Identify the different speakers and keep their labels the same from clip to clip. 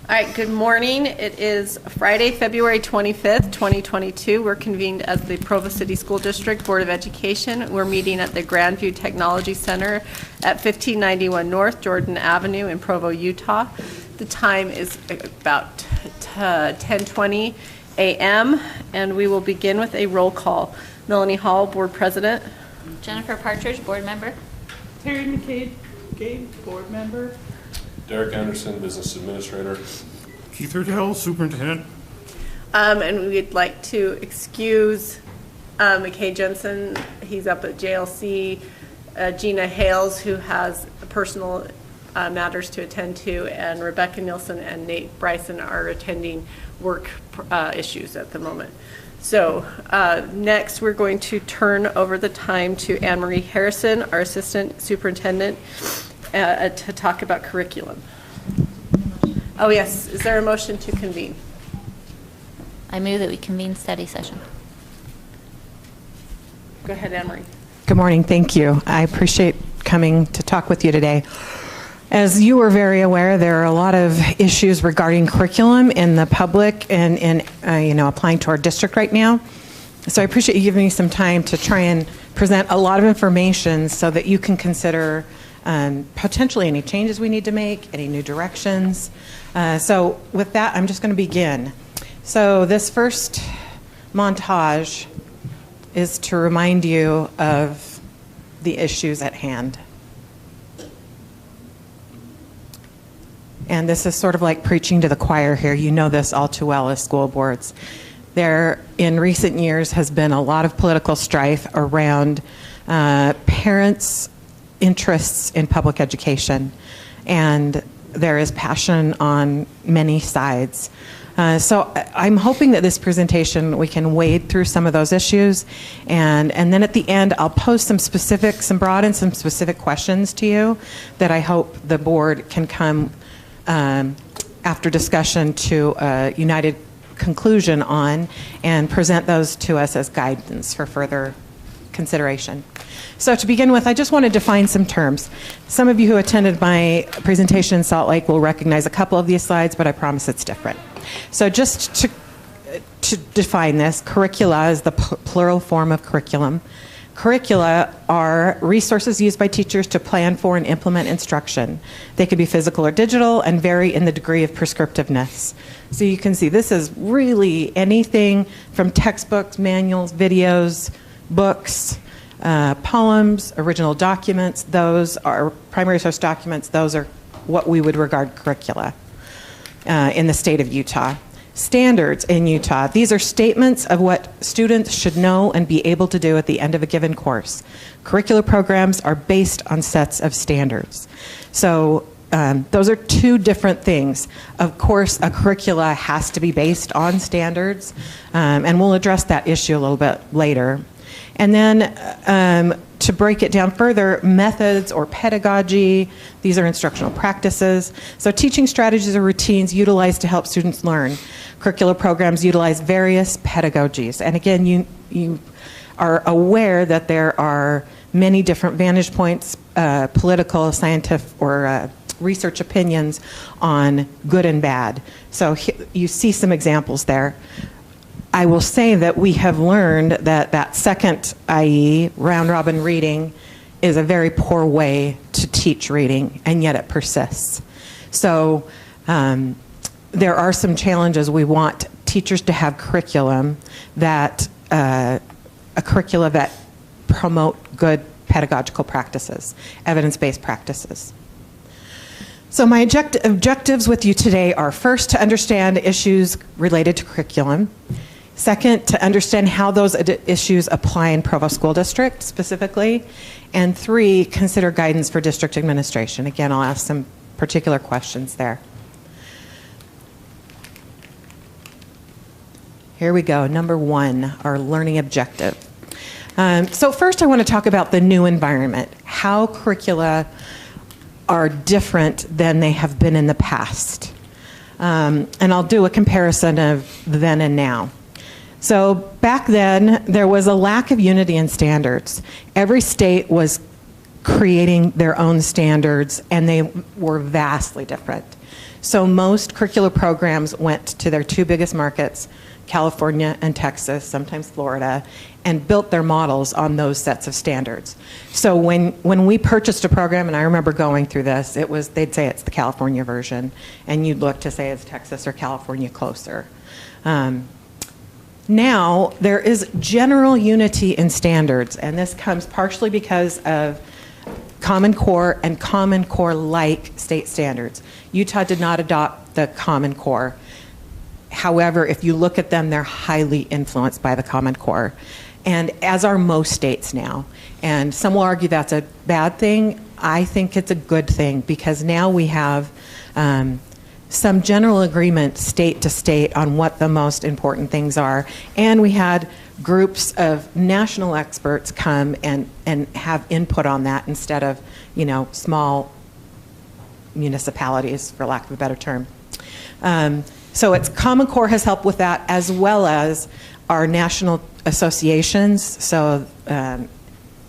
Speaker 1: All right, good morning. It is Friday, February 25th, 2022. We're convened as the Provo City School District Board of Education. We're meeting at the Grandview Technology Center at 1591 North Jordan Avenue in Provo, Utah. The time is about 10:20 a.m. and we will begin with a roll call. Melanie Hall, Board President.
Speaker 2: Jennifer Partridge, Board Member.
Speaker 3: Terry McCabe, Board Member.
Speaker 4: Derek Anderson, Business Administrator.
Speaker 5: Keith Hurtel, Superintendent.
Speaker 1: And we'd like to excuse McKay Jensen. He's up at JLC. Gina Hales, who has personal matters to attend to, and Rebecca Nielsen and Nate Bryson are attending work issues at the moment. So next we're going to turn over the time to Anne Marie Harrison, our Assistant Superintendent, to talk about curriculum. Oh yes, is there a motion to convene?
Speaker 2: I move that we convene study session.
Speaker 1: Go ahead, Anne Marie.
Speaker 6: Good morning, thank you. I appreciate coming to talk with you today. As you are very aware, there are a lot of issues regarding curriculum in the public and applying to our district right now. So I appreciate you giving me some time to try and present a lot of information so that you can consider potentially any changes we need to make, any new directions. So with that, I'm just going to begin. So this first montage is to remind you of the issues at hand. And this is sort of like preaching to the choir here. You know this all too well as school boards. There, in recent years, has been a lot of political strife around parents' interests in public education, and there is passion on many sides. So I'm hoping that this presentation, we can wade through some of those issues, and then at the end I'll pose some broad and some specific questions to you that I hope the board can come after discussion to a united conclusion on and present those to us as guidance for further consideration. So to begin with, I just want to define some terms. Some of you who attended my presentation in Salt Lake will recognize a couple of these slides, but I promise it's different. So just to define this, curricula is the plural form of curriculum. Curricula are resources used by teachers to plan for and implement instruction. They could be physical or digital and vary in the degree of prescriptiveness. So you can see this is really anything from textbooks, manuals, videos, books, poems, original documents. Those are primary source documents. Those are what we would regard curricula in the state of Utah. Standards in Utah. These are statements of what students should know and be able to do at the end of a given course. Curricular programs are based on sets of standards. So those are two different things. Of course, a curricula has to be based on standards, and we'll address that issue a little bit later. And then to break it down further, methods or pedagogy, these are instructional practices. So teaching strategies or routines utilized to help students learn. Curricular programs utilize various pedagogies. And again, you are aware that there are many different vantage points, political, scientific, or research opinions on good and bad. So you see some examples there. I will say that we have learned that second IE, round robin reading, is a very poor way to teach reading, and yet it persists. So there are some challenges. We want teachers to have curriculum that, a curricula that promote good pedagogical practices, evidence-based practices. So my objectives with you today are, first, to understand issues related to curriculum. Second, to understand how those issues apply in Provo School District specifically. And three, consider guidance for district administration. Again, I'll ask some particular questions there. Here we go. Number one, our learning objective. So first I want to talk about the new environment, how curricula are different than they have been in the past. And I'll do a comparison of then and now. So back then, there was a lack of unity in standards. Every state was creating their own standards, and they were vastly different. So most curricular programs went to their two biggest markets, California and Texas, sometimes Florida, and built their models on those sets of standards. So when we purchased a program, and I remember going through this, they'd say it's the California version, and you'd look to say it's Texas or California closer. Now, there is general unity in standards, and this comes partially because of Common Core and Common Core-like state standards. Utah did not adopt the Common Core. However, if you look at them, they're highly influenced by the Common Core, and as are most states now. And some will argue that's a bad thing. I think it's a good thing, because now we have some general agreement state to state on what the most important things are. And we had groups of national experts come and have input on that instead of, small municipalities, for lack of a better term. So it's Common Core has helped with that, as well as our national associations. So the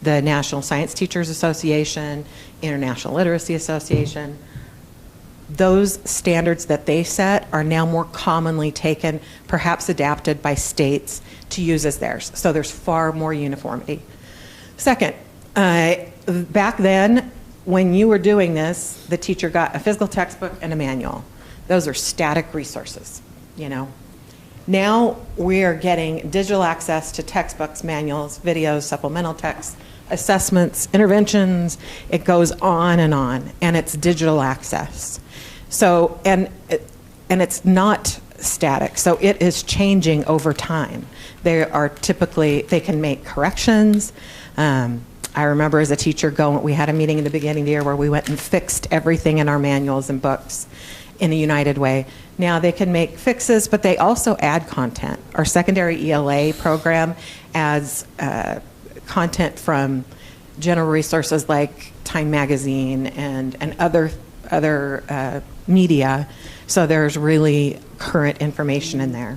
Speaker 6: National Science Teachers Association, International Literacy Association. Those standards that they set are now more commonly taken, perhaps adapted by states to use as theirs. So there's far more uniformity. Second, back then, when you were doing this, the teacher got a physical textbook and a manual. Those are static resources, Now we are getting digital access to textbooks, manuals, videos, supplemental texts, assessments, interventions. It goes on, and it's digital access. So, and it's not static, so it is changing over time. They can make corrections. I remember as a teacher we had a meeting in the beginning of the year where we went and fixed everything in our manuals and books in a united way. Now they can make fixes, but they also add content. Our secondary ELA program adds content from general resources like Time Magazine and other media, so there's really current information in there.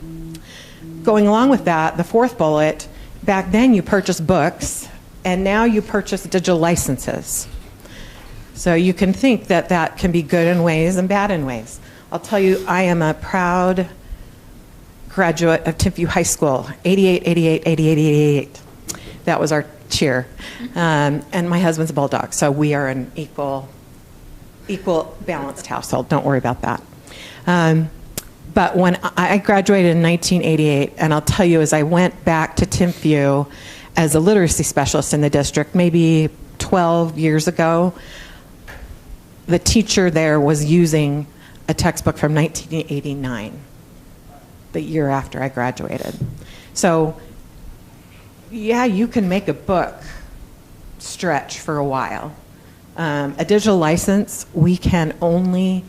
Speaker 6: Going along with that, the fourth bullet, back then you purchased books, and now you purchase digital licenses. So you can think that that can be good in ways and bad in ways. I'll tell you, I am a proud graduate of Timpview High School, 88, 88, 88, 88. That was our cheer. And my husband's a Bulldog, so we are an equal balanced household. Don't worry about that. But when I graduated in 1988, and I'll tell you, as I went back to Timpview as a literacy specialist in the district, maybe 12 years ago, the teacher there was using a textbook from 1989, the year after I graduated. So, yeah, you can make a book stretch for a while. A digital license, we can only,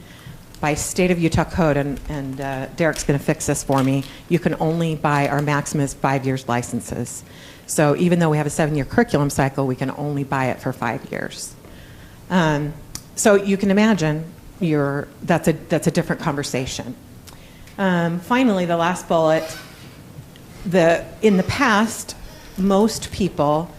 Speaker 6: by state of Utah code, and Derek's going to fix this for me, you can only buy, our maximum is 5 years licenses. So even though we have a 7-year curriculum cycle, we can only buy it for 5 years. So you can imagine that's a different conversation. Finally, the last bullet, in the past, most people,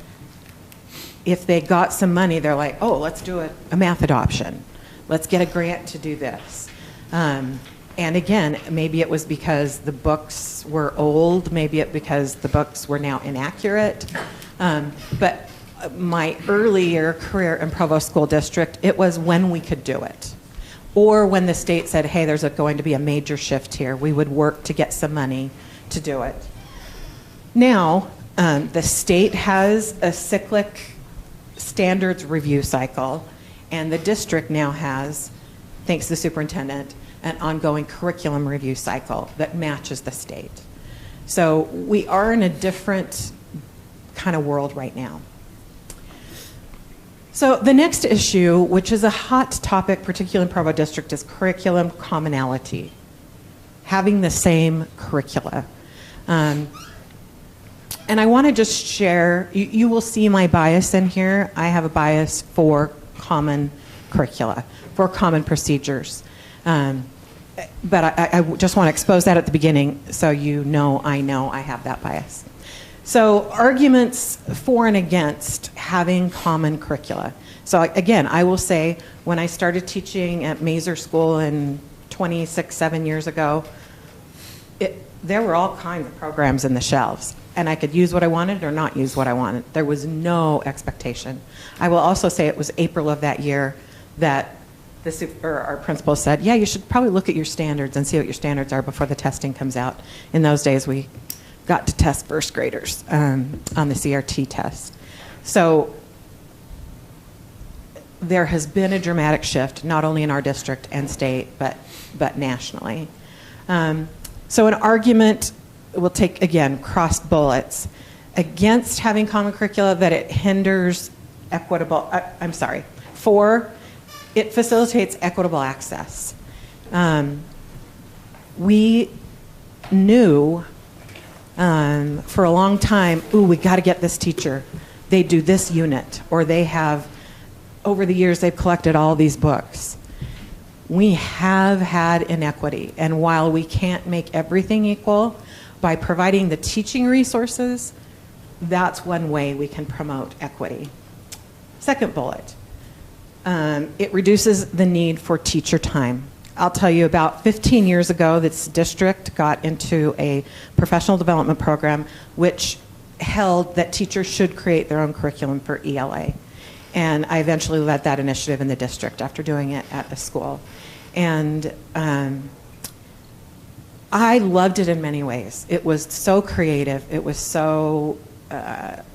Speaker 6: if they got some money, they're like, oh, let's do a math adoption. Let's get a grant to do this. And again, maybe it was because the books were old, maybe it because the books were now inaccurate. But my earlier career in Provo School District, it was when we could do it. Or when the state said, hey, there's going to be a major shift here, we would work to get some money to do it. Now, the state has a cyclic standards review cycle, and the district now has, thanks to the superintendent, an ongoing curriculum review cycle that matches the state. So we are in a different kind of world right now. So the next issue, which is a hot topic, particularly in Provo District, is curriculum commonality, having the same curricula. And I want to just share, you will see my bias in here. I have a bias for common curricula, for common procedures. But I just want to expose that at the beginning so I know I have that bias. So arguments for and against having common curricula. So again, I will say, when I started teaching at Mazer School in 7 years ago, there were all kinds of programs in the shelves, and I could use what I wanted or not use what I wanted. There was no expectation. I will also say it was April of that year that our principal said, yeah, you should probably look at your standards and see what your standards are before the testing comes out. In those days, we got to test first graders on the CRT test. So there has been a dramatic shift, not only in our district and state, but nationally. So an argument will take, again, crossed bullets against having common curricula, that it hinders equitable, it facilitates equitable access. We knew for a long time, we got to get this teacher. They do this unit, or they have, over the years, they've collected all these books. We have had inequity, and while we can't make everything equal, by providing the teaching resources, that's one way we can promote equity. Second bullet, it reduces the need for teacher time. I'll tell you, about 15 years ago, this district got into a professional development program which held that teachers should create their own curriculum for ELA. And I eventually led that initiative in the district after doing it at the school. And I loved it in many ways. It was so creative. It was so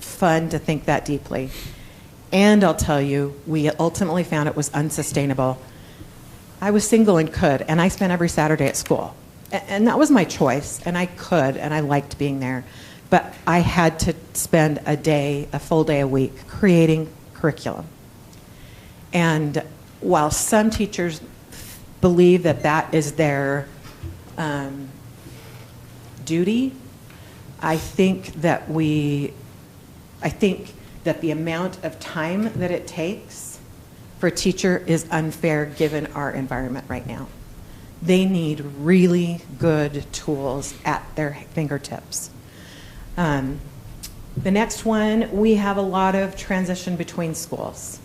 Speaker 6: fun to think that deeply. And I'll tell you, we ultimately found it was unsustainable. I was single and could, and I spent every Saturday at school. And that was my choice, and I could, and I liked being there. But I had to spend a full day a week, creating curriculum. And while some teachers believe that that is their duty, I think that the amount of time that it takes for a teacher is unfair given our environment right now. They need really good tools at their fingertips. The next one, we have a lot of transition between schools.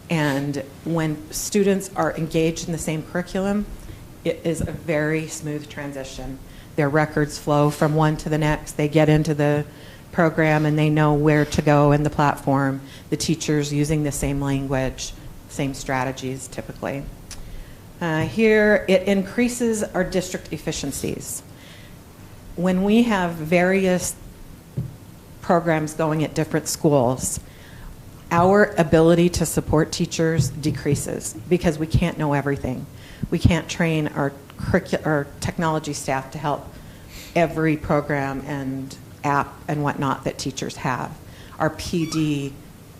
Speaker 6: And when students are engaged in the same curriculum, it is a very smooth transition. Their records flow from one to the next. They get into the program and they know where to go in the platform. The teacher's using the same language, same strategies typically. Here, it increases our district efficiencies. When we have various programs going at different schools, our ability to support teachers decreases because we can't know everything. We can't train our technology staff to help every program and app and whatnot that teachers have. Our PD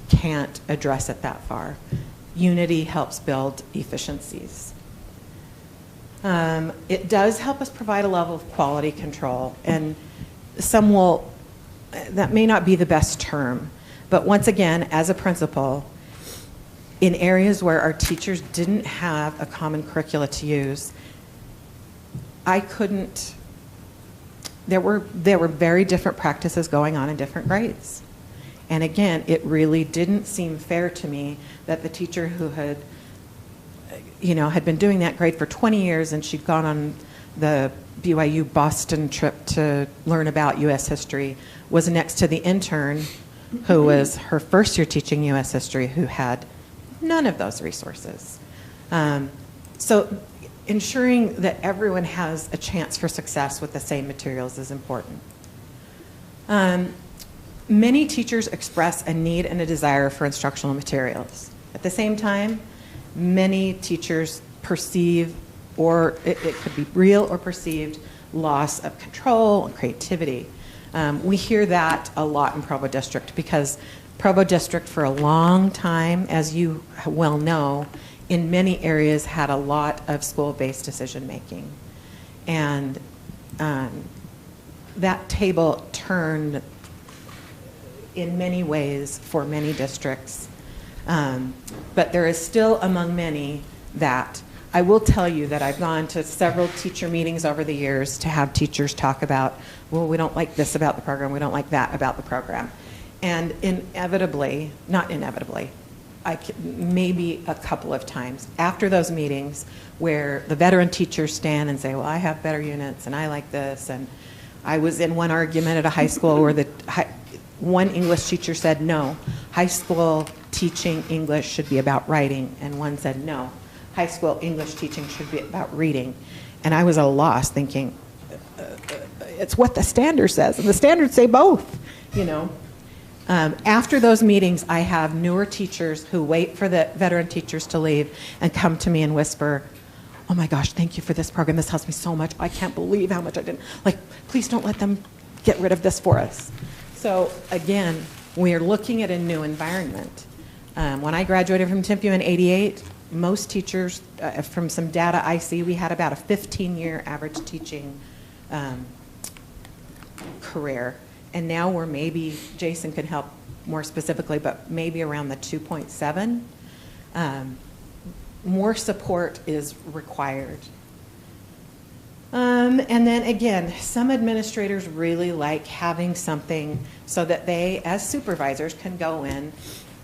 Speaker 6: can't address it that far. Unity helps build efficiencies. It does help us provide a level of quality control, and that may not be the best term, but once again, as a principal, in areas where our teachers didn't have a common curricula to use, there were very different practices going on in different grades. And again, it really didn't seem fair to me that the teacher who had been doing that grade for 20 years and she'd gone on the BYU Boston trip to learn about U.S. history was next to the intern who was her first year teaching U.S. history who had none of those resources. So ensuring that everyone has a chance for success with the same materials is important. Many teachers express a need and a desire for instructional materials. At the same time, many teachers perceive, or it could be real or perceived, loss of control and creativity. We hear that a lot in Provo District because Provo District for a long time, as you well know, in many areas had a lot of school-based decision making. And that table turned in many ways for many districts. But there is still among many that I will tell you that I've gone to several teacher meetings over the years to have teachers talk about, well, we don't like this about the program, we don't like that about the program. And maybe a couple of times after those meetings where the veteran teachers stand and say, well, I have better units and I like this. And I was in one argument at a high school where one English teacher said, no, high school teaching English should be about writing. And one said, no, high school English teaching should be about reading. And I was at a loss thinking, it's what the standard says, and the standards say both, you know. After those meetings, I have newer teachers who wait for the veteran teachers to leave and come to me and whisper, oh my gosh, thank you for this program. This helps me so much. I can't believe how much I didn't. Like, please don't let them get rid of this for us. So again, we are looking at a new environment. When I graduated from TMPU in '88, most teachers, from some data I see, we had about a 15-year average teaching career. And now we're maybe, Jason can help more specifically, but maybe around the 2.7. More support is required. And then again, some administrators really like having something so that they, as supervisors, can go in.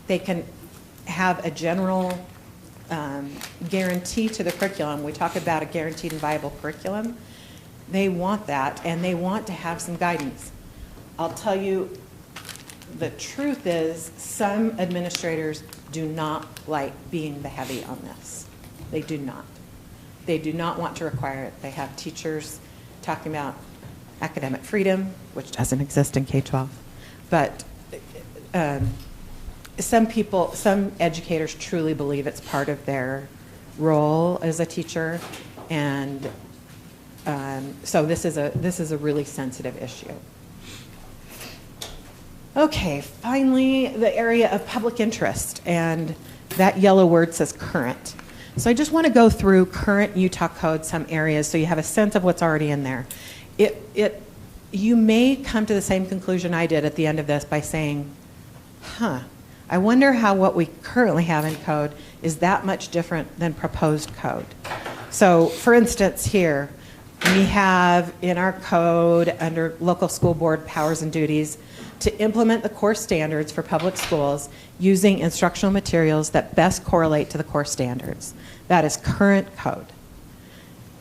Speaker 6: They can have a general guarantee to the curriculum. We talk about a guaranteed and viable curriculum. They want that, and they want to have some guidance. I'll tell you, the truth is some administrators do not like being the heavy on this. They do not. They do not want to require it. They have teachers talking about academic freedom, which doesn't exist in K-12. But some educators truly believe it's part of their role as a teacher, and so this is a really sensitive issue. Okay, finally, the area of public interest, and that yellow word says current. So I just want to go through current Utah code, some areas, so you have a sense of what's already in there. You may come to the same conclusion I did at the end of this by saying, I wonder how what we currently have in code is that much different than proposed code. So for instance here, we have in our code under local school board powers and duties to implement the core standards for public schools using instructional materials that best correlate to the core standards. That is current code.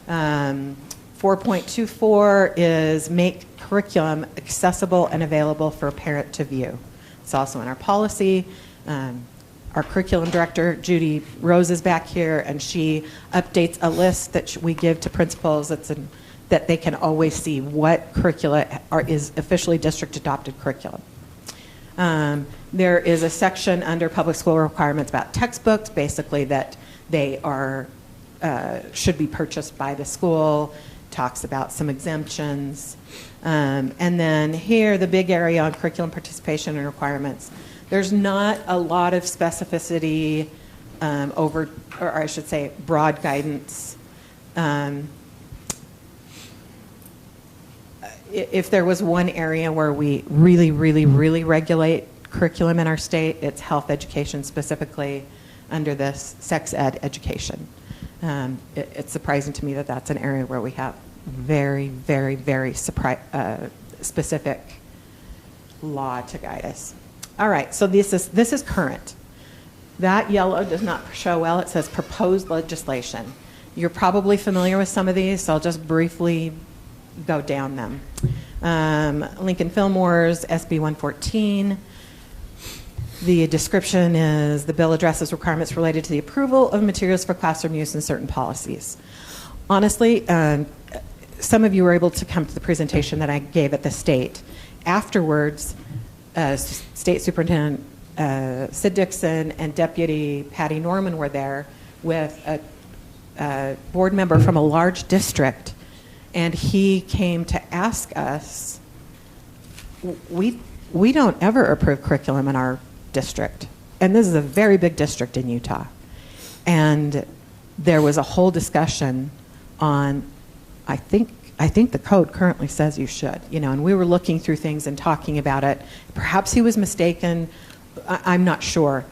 Speaker 6: 4.24 is make curriculum accessible and available for a parent to view. It's also in our policy. Our curriculum director, Judy Rose, is back here, and she updates a list that we give to principals that they can always see what curricula is officially district adopted curriculum. There is a section under public school requirements about textbooks, basically that they should be purchased by the school, talks about some exemptions. And then here, the big area on curriculum participation and requirements. There's not a lot of specificity or I should say broad guidance. If there was one area where we really, really, really regulate curriculum in our state, it's health education, specifically under this sex ed education. It's surprising to me that that's an area where we have very, very, very specific law to guide us. All right, so this is current. That yellow does not show well. It says proposed legislation. You're probably familiar with some of these, so I'll just briefly go down them. Lincoln Fillmore's SB 114. The description is the bill addresses requirements related to the approval of materials for classroom use and certain policies. Honestly, some of you were able to come to the presentation that I gave at the state. Afterwards, State Superintendent Sid Dixon and Deputy Patty Norman were there with a board member from a large district, and he came to ask us, we don't ever approve curriculum in our district, and this is a very big district in Utah. And there was a whole discussion on, I think the code currently says you should, and we were looking through things and talking about it. Perhaps he was mistaken, I'm not sure,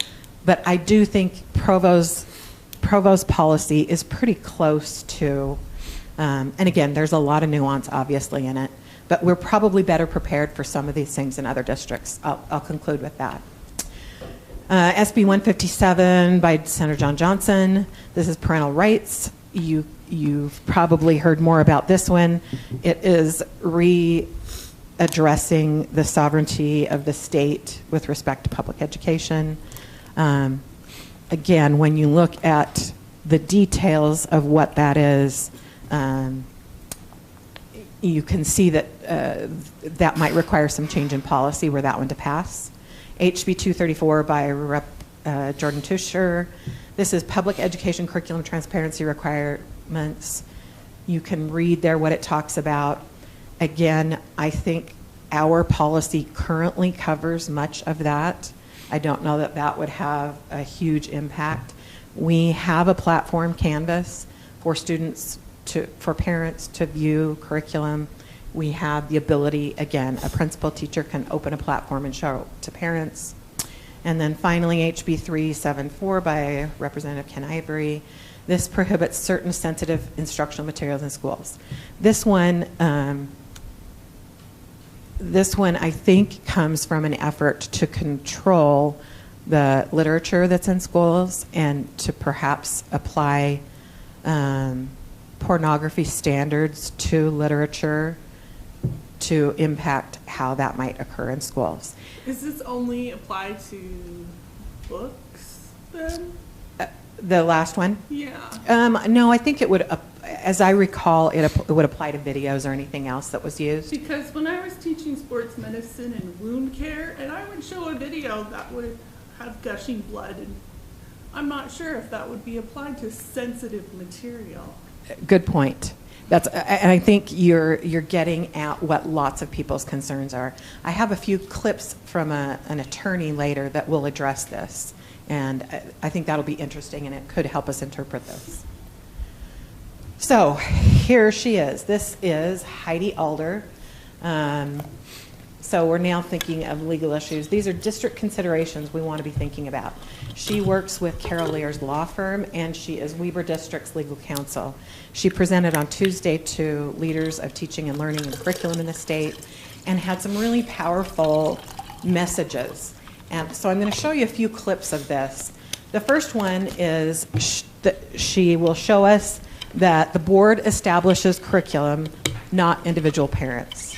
Speaker 6: but I do think Provost's policy is pretty close to, and again, there's a lot of nuance obviously in it, but we're probably better prepared for some of these things in other districts. I'll conclude with that. SB 157 by Senator John Johnson. This is parental rights. You've probably heard more about this one. It is readdressing the sovereignty of the state with respect to public education. Again, when you look at the details of what that is, you can see that that might require some change in policy were that one to pass. HB 234 by Rep. Jordan Tusher. This is public education curriculum transparency requirements. You can read there what it talks about. Again, I think our policy currently covers much of that. I don't know that that would have a huge impact. We have a platform, Canvas, for students for parents to view curriculum. We have the ability, again, a principal teacher can open a platform and show it to parents. And then finally, HB 374 by Representative Ken Ivory. This prohibits certain sensitive instructional materials in schools. This one I think comes from an effort to control the literature that's in schools and to perhaps apply pornography standards to literature to impact how that might occur in schools.
Speaker 3: Is this only applied to books then?
Speaker 6: The last one?
Speaker 3: Yeah.
Speaker 6: No, I think it would, as I recall, it would apply to videos or anything else that was used.
Speaker 3: Because when I was teaching sports medicine and wound care, and I would show a video that would have gushing blood, and I'm not sure if that would be applied to sensitive material.
Speaker 6: Good point. And I think you're getting at what lots of people's concerns are. I have a few clips from an attorney later that will address this, and I think that'll be interesting, and it could help us interpret this. So here she is. This is Heidi Alder. So we're now thinking of legal issues. These are district considerations we want to be thinking about. She works with Carol Lear's law firm, and she is Weber District's legal counsel. She presented on Tuesday to leaders of teaching and learning and curriculum in the state and had some really powerful messages. And so I'm going to show you a few clips of this. The first one is she will show us that the board establishes curriculum, not individual parents.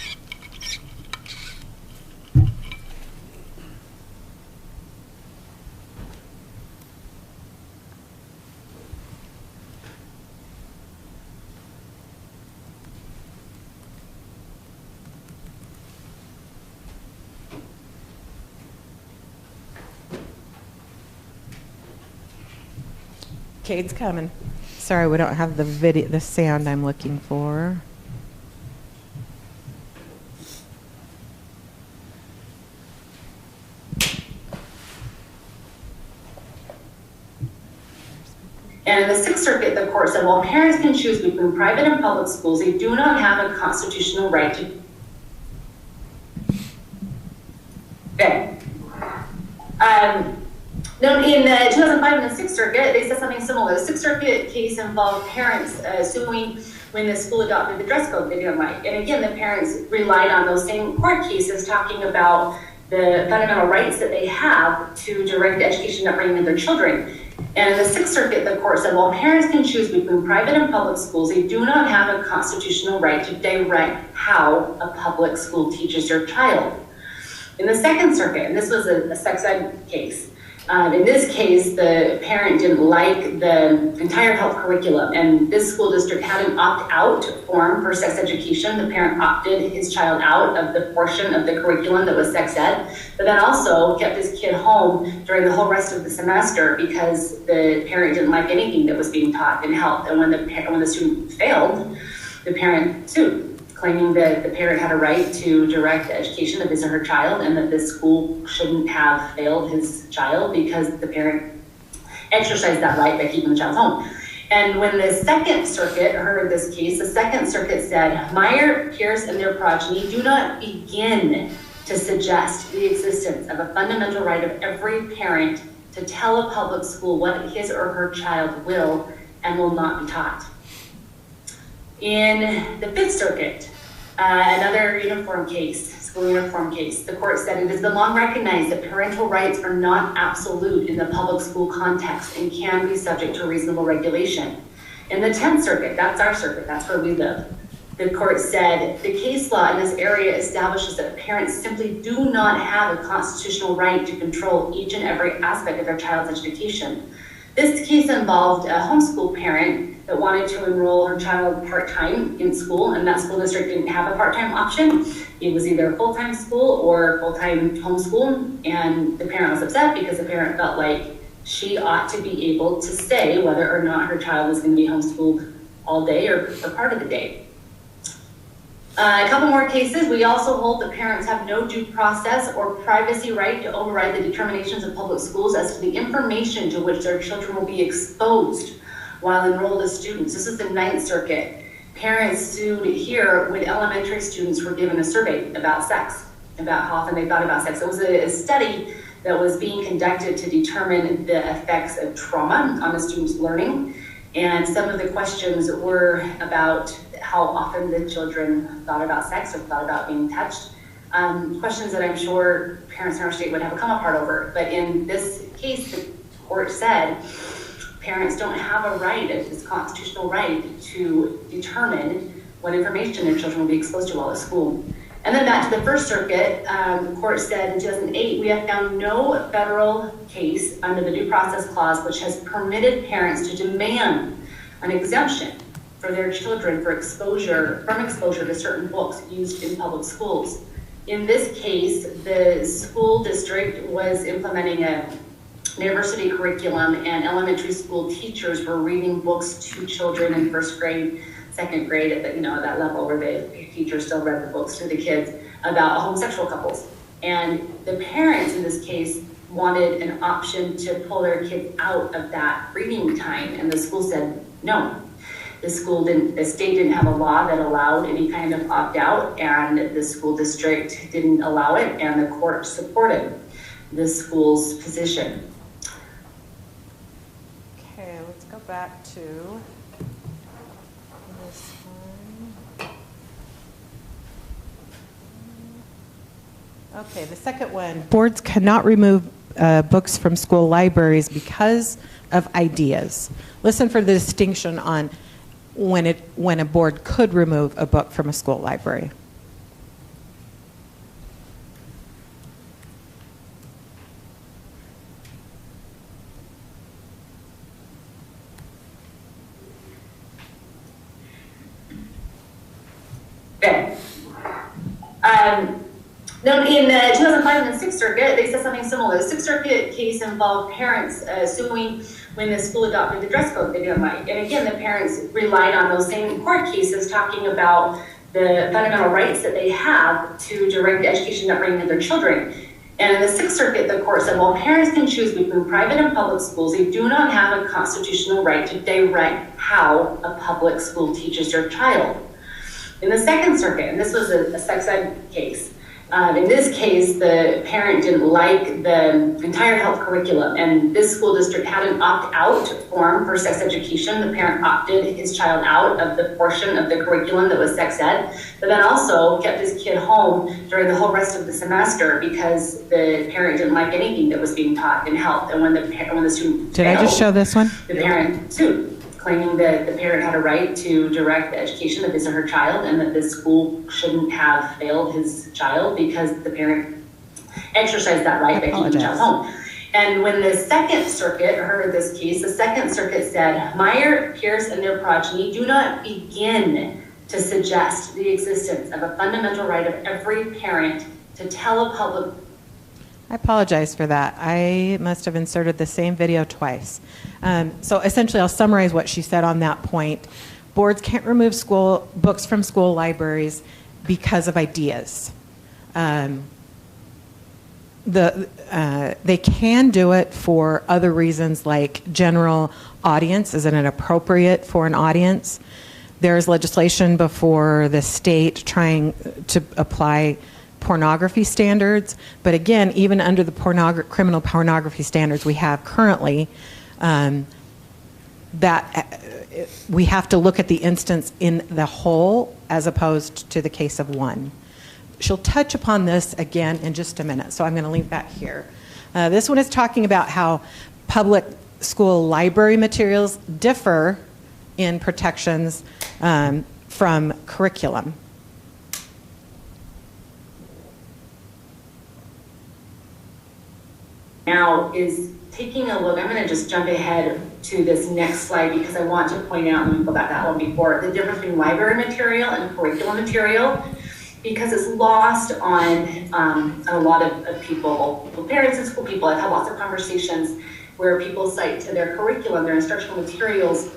Speaker 6: Cade's coming. Sorry, we don't have the sound I'm looking for.
Speaker 7: And in the Sixth Circuit, the court said, while parents can choose between private and public schools, they do not have a constitutional right to. Okay. No, in 2005 in the Sixth Circuit, they said something similar. The Sixth Circuit case involved parents suing when the school adopted the dress code they didn't like. And again, the parents relied on those same court cases talking about the fundamental rights that they have to direct the education upbringing of their children. And in the Sixth Circuit, the court said, while parents can choose between private and public schools, they do not have a constitutional right to direct how a public school teaches their child. In the Second Circuit, and this was a sex ed case, in this case, the parent didn't like the entire health curriculum, and this school district had an opt-out form for sex education. The parent opted his child out of the portion of the curriculum that was sex ed, but then also kept his kid home during the whole rest of the semester because the parent didn't like anything that was being taught in health. And when the student failed, the parent sued, claiming that the parent had a right to direct the education of his or her child and that this school shouldn't have failed his child because the parent exercised that right by keeping the child home. And when the Second Circuit heard this case, the Second Circuit said, Meyer, Pierce, and their progeny do not begin to suggest the existence of a fundamental right of every parent to tell a public school what his or her child will and will not be taught. In the Fifth Circuit, another uniform case, school uniform case. The court said it has been long recognized that parental rights are not absolute in the public school context and can be subject to reasonable regulation. In the 10th Circuit, that's our circuit, that's where we live, the court said the case law in this area establishes that parents simply do not have a constitutional right to control each and every aspect of their child's education. This case involved a homeschool parent that wanted to enroll her child part-time in school, and that school district didn't have a part-time option. It was either a full-time school or full-time homeschool, and the parent was upset because the parent felt like she ought to be able to say whether or not her child was going to be homeschooled all day or for part of the day. A couple more cases. We also hold that parents have no due process or privacy right to override the determinations of public schools as to the information to which their children will be exposed while enrolled as students. This is the 9th Circuit. Parents sued here when elementary students were given a survey about sex, about how often they thought about sex. It was a study that was being conducted to determine the effects of trauma on a student's learning. And some of the questions were about how often the children thought about sex or thought about being touched. Questions that I'm sure parents in our state would have a come apart over. But in this case, the court said parents don't have a right, it's constitutional right, to determine what information their children will be exposed to while at school. And then back to the First Circuit, the court said in 2008, we have found no federal case under the Due Process Clause which has permitted parents to demand an exemption for their children from exposure to certain books used in public schools. In this case, the school district was implementing a university curriculum, and elementary school teachers were reading books to children in first grade, second grade, at that level where the teachers still read the books to the kids about homosexual couples. And the parents in this case wanted an option to pull their kids out of that reading time, and the school said no. The state didn't have a law that allowed any kind of opt-out, and the school district didn't allow it, and the court supported the school's position.
Speaker 6: Okay, let's go back to this one. Okay, the second one. Boards cannot remove books from school libraries because of ideas. Listen for the distinction on when a board could remove a book from a school library.
Speaker 7: Okay. No, in 2005 in the 6th Circuit, they said something similar. The 6th Circuit case involved parents suing when the school adopted the dress code they didn't like. And again, the parents relied on those same court cases talking about the fundamental rights that they have to direct the education and upbringing of their children. And in the 6th Circuit, the court said, well, parents can choose between private and public schools. They do not have a constitutional right to direct how a public school teaches their child. In the 2nd Circuit, and this was a sex ed case, in this case, the parent didn't like the entire health curriculum, and this school district had an opt-out form for sex education. The parent opted his child out of the portion of the curriculum that was sex ed, but then also kept his kid home during the whole rest of the semester because the parent didn't like anything that was being taught in health. And when the student
Speaker 6: Did I just show this one?
Speaker 7: The parent sued, claiming that the parent had a right to direct the education of his or her child, and that this school shouldn't have failed his child because the parent exercised that right by keeping the child home. And when the 2nd Circuit heard this case, the 2nd Circuit said, Meyer, Pierce, and their progeny do not begin to suggest the existence of a fundamental right of every parent to tell a public.
Speaker 6: I apologize for that. I must have inserted the same video twice. So essentially, I'll summarize what she said on that point. Boards can't remove school books from school libraries because of ideas. They can do it for other reasons, like general audience. Is it appropriate for an audience? There's legislation before the state trying to apply pornography standards, but again, even under the criminal pornography standards we have currently, that we have to look at the instance in the whole as opposed to the case of one. she'll touch upon this again in just a minute, so I'm going to leave that here. This one is talking about how public school library materials differ in protections from curriculum.
Speaker 7: Now is taking a look, I'm going to just jump ahead to this next slide because I want to point out, let me go back that one before, the difference between library material and curriculum material, because it's lost on a lot of people, parents and school people. I've had lots of conversations where people cite to their curriculum, their instructional materials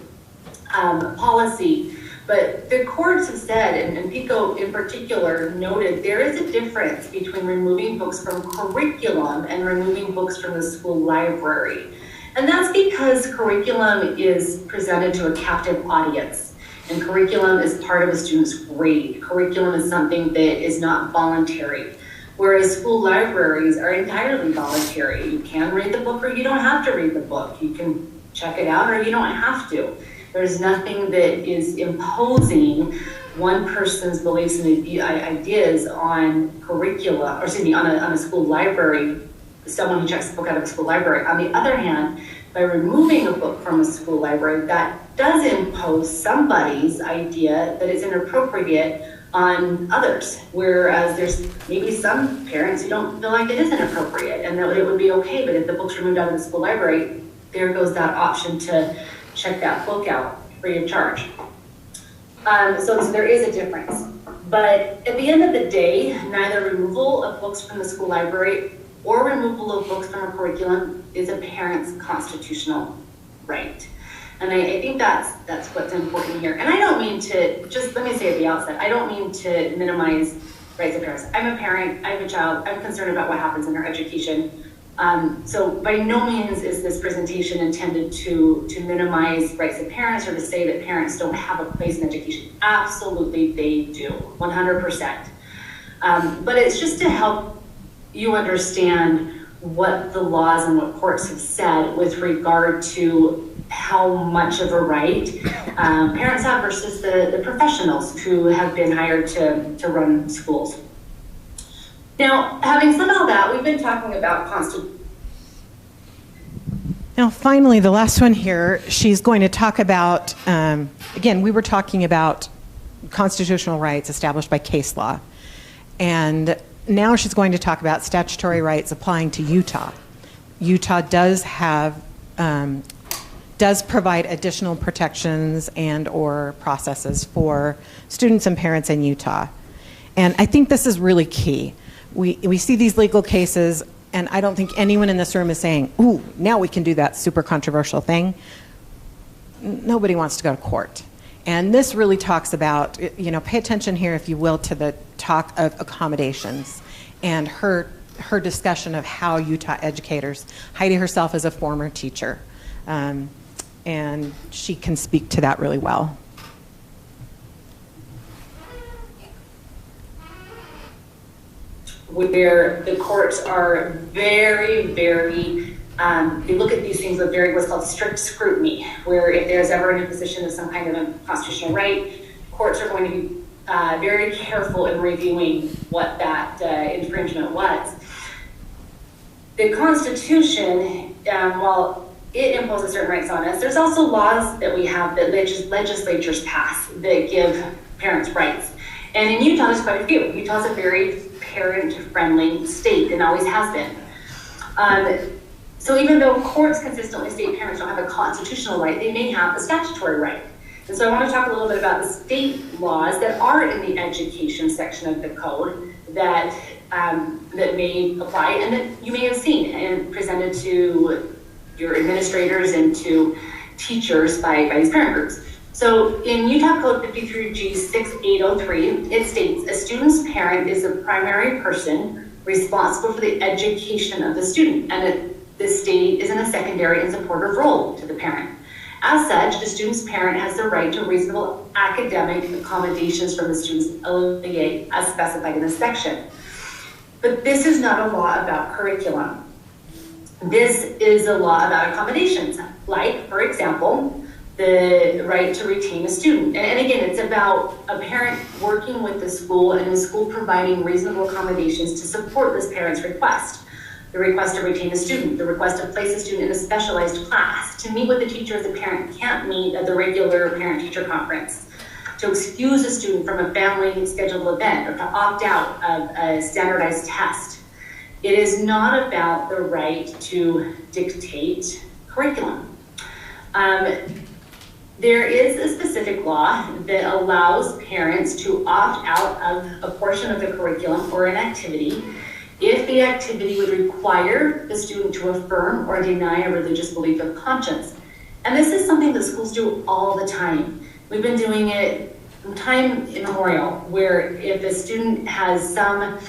Speaker 7: policy. But the courts have said, and PICO in particular noted, there is a difference between removing books from curriculum and removing books from the school library. And that's because curriculum is presented to a captive audience. And curriculum is part of a student's grade. Curriculum is something that is not voluntary. Whereas school libraries are entirely voluntary. You can read the book or you don't have to read the book. You can check it out or you don't have to. There's nothing that is imposing one person's beliefs and ideas on curricula, or excuse me, on a school library, someone who checks the book out of a school library. On the other hand, by removing a book from a school library, that does impose somebody's idea that it's inappropriate on others, whereas there's maybe some parents who don't feel like it is inappropriate and that it would be okay, but if the book's removed out of the school library, there goes that option to check that book out free of charge. So there is a difference. But at the end of the day, neither removal of books from the school library or removal of books from a curriculum is a parent's constitutional right. And I think that's what's important here. And I don't mean to, just let me say at the outset, I don't mean to minimize rights of parents. I'm a parent, I have a child, I'm concerned about what happens in their education. So by no means is this presentation intended to minimize rights of parents or to say that parents don't have a place in education. Absolutely they do, 100%. But it's just to help you understand what the laws and what courts have said with regard to how much of a right parents have versus the professionals who have been hired to run schools. Now, having said all that, we've been talking about
Speaker 6: Now, finally, the last one here, she's going to talk about, again, we were talking about constitutional rights established by case law. And now she's going to talk about statutory rights applying to Utah. Utah does have, does provide additional protections and or processes for students and parents in Utah. And I think this is really key. We see these legal cases, and I don't think anyone in this room is saying, ooh, now we can do that super controversial thing. Nobody wants to go to court. And this really talks about, you know, pay attention here, if you will, to the talk of accommodations and her discussion of how Utah educators, Heidi herself is a former teacher, and she can speak to that really well.
Speaker 7: Where the courts are very, very, they look at these things with very, what's called strict scrutiny, where if there's ever an imposition of some kind of a constitutional right, courts are going to be very careful in reviewing what that infringement was. The Constitution, while it imposes certain rights on us, there's also laws that we have that legislatures pass that give parents rights. And in Utah, there's quite a few. Utah's a very parent-friendly state and always has been. So even though courts consistently state parents don't have a constitutional right, they may have a statutory right. And so I want to talk a little bit about the state laws that are in the education section of the code that that may apply and that you may have seen and presented to your administrators and to teachers by these parent groups. So in Utah Code 53G 6803, it states, a student's parent is the primary person responsible for the education of the student, and the state is in a secondary and supportive role to the parent. As such, the student's parent has the right to reasonable academic accommodations from the student's LEA as specified in this section. But this is not a law about curriculum. This is a law about accommodations, like, for example, the right to retain a student. And again, it's about a parent working with the school and the school providing reasonable accommodations to support this parent's request. The request to retain a student, the request to place a student in a specialized class, to meet with the teacher the parent can't meet at the regular parent-teacher conference, to excuse a student from a family scheduled event, or to opt out of a standardized test. It is not about the right to dictate curriculum. There is a specific law that allows parents to opt out of a portion of the curriculum or an activity if the activity would require the student to affirm or deny a religious belief of conscience. And this is something that schools do all the time. We've been doing it from time immemorial, where if a student has some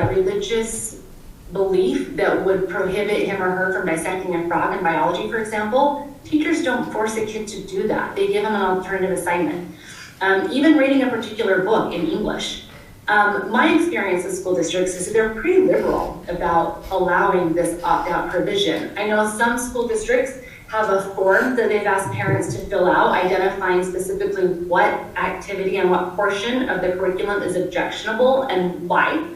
Speaker 7: religious belief that would prohibit him or her from dissecting a frog in biology, for example, teachers don't force a kid to do that. They give them an alternative assignment. Even reading a particular book in English. My experience with school districts is that they're pretty liberal about allowing this opt-out provision. I know some school districts have a form that they've asked parents to fill out, identifying specifically what activity and what portion of the curriculum is objectionable and why.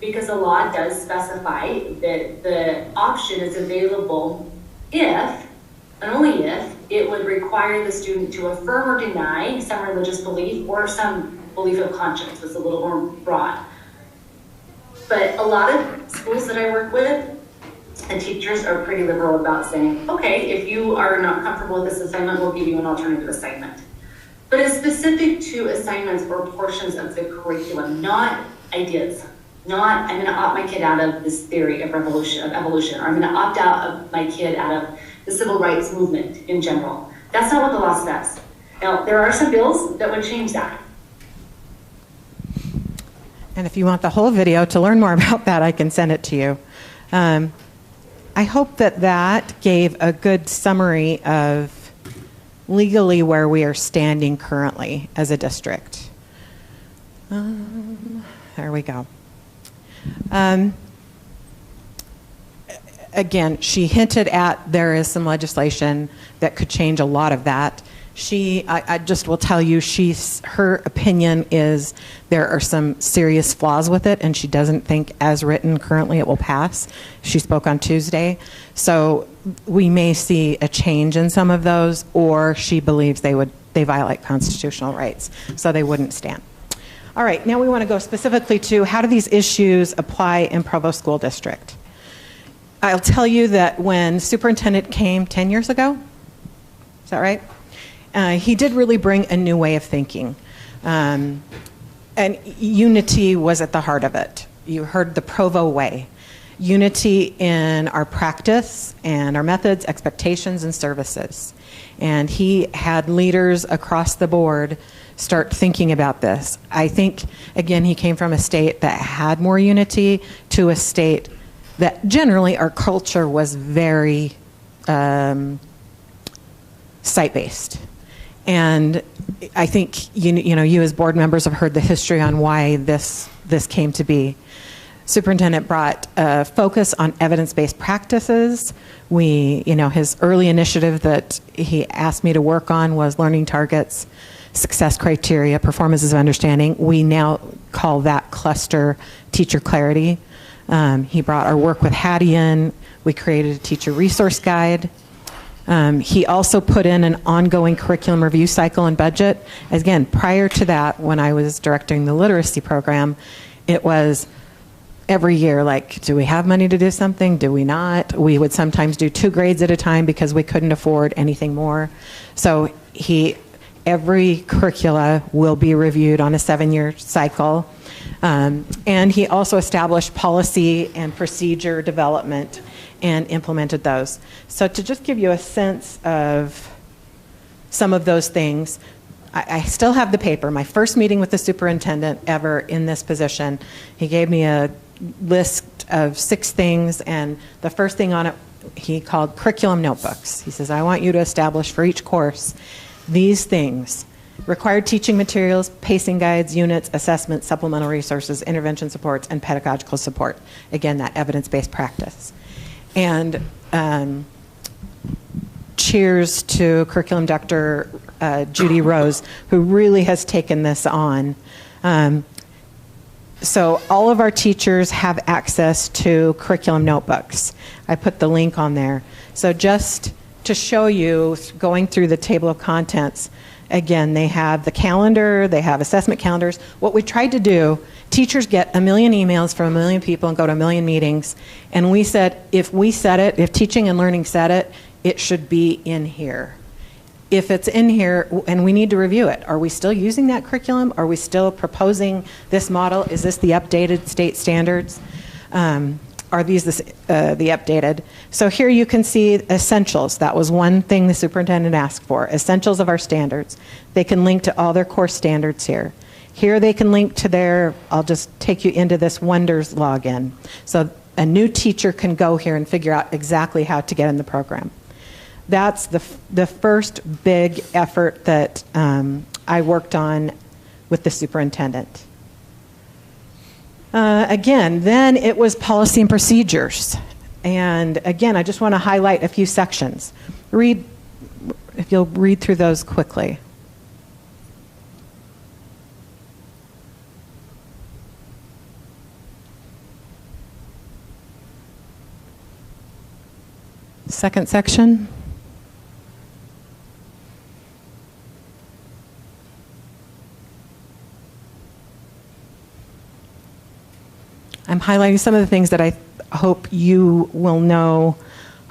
Speaker 7: Because the law does specify that the option is available if, and only if, it would require the student to affirm or deny some religious belief or some belief of conscience. That's a little more broad. But a lot of schools that I work with, and teachers are pretty liberal about saying, okay, if you are not comfortable with this assignment, we'll give you an alternative assignment. But it's specific to assignments or portions of the curriculum, not ideas. Not, I'm gonna opt my kid out of this theory of evolution, or I'm gonna opt out of my kid out of the civil rights movement in general. That's not what the law says. Now, there are some bills that would change that.
Speaker 6: And if you want the whole video to learn more about that, I can send it to you. I hope that that gave a good summary of legally where we are standing currently as a district. There we go. Again, she hinted at there is some legislation that could change a lot of that. I just will tell you, her opinion is there are some serious flaws with it, and she doesn't think as written currently it will pass. She spoke on Tuesday. So we may see a change in some of those, or she believes they violate constitutional rights, so they wouldn't stand. All right, now we want to go specifically to how do these issues apply in Provo School District. I'll tell you that when superintendent came 10 years ago, is that right? He did really bring a new way of thinking. And unity was at the heart of it. You heard the Provo way. Unity in our practice and our methods, expectations, and services. And he had leaders across the board start thinking about this. I think, again, he came from a state that had more unity to a state that generally our culture was very site-based. And I think you as board members have heard the history on why this came to be. Superintendent brought a focus on evidence-based practices. His early initiative that he asked me to work on was learning targets, success criteria, performances of understanding. We now call that cluster teacher clarity. He brought our work with Hattie in. We created a teacher resource guide. He also put in an ongoing curriculum review cycle and budget. Again, prior to that, when I was directing the literacy program, it was every year, like, do we have money to do something? Do we not? We would sometimes do 2 grades at a time because we couldn't afford anything more. So every curricula will be reviewed on a 7-year cycle. And he also established policy and procedure development and implemented those. So to just give you a sense of some of those things, I still have the paper. My first meeting with the superintendent ever in this position, he gave me a list of 6 things, and the first thing on it he called curriculum notebooks. He says, I want you to establish for each course these things: required teaching materials, pacing guides, units, assessments, supplemental resources, intervention supports, and pedagogical support. Again, that evidence-based practice. And cheers to curriculum director Judy Rose, who really has taken this on. So all of our teachers have access to curriculum notebooks. I put the link on there. So just to show you, going through the table of contents, again, they have the calendar, they have assessment calendars. What we tried to do, teachers get 1 million emails from 1 million people and go to 1 million meetings, and we said, if we said it, if teaching and learning said it, it should be in here. If it's in here, and we need to review it, are we still using that curriculum? Are we still proposing this model? Is this the updated state standards? Are these the updated? So here you can see essentials. That was one thing the superintendent asked for, essentials of our standards. They can link to all their core standards here. Here they can link to their, I'll just take you into this Wonders login. So a new teacher can go here and figure out exactly how to get in the program. That's the first big effort that I worked on with the superintendent. Again, then it was policy and procedures. And again, I just want to highlight a few sections. If you'll read through those quickly. Second section. I'm highlighting some of the things that I hope you will know.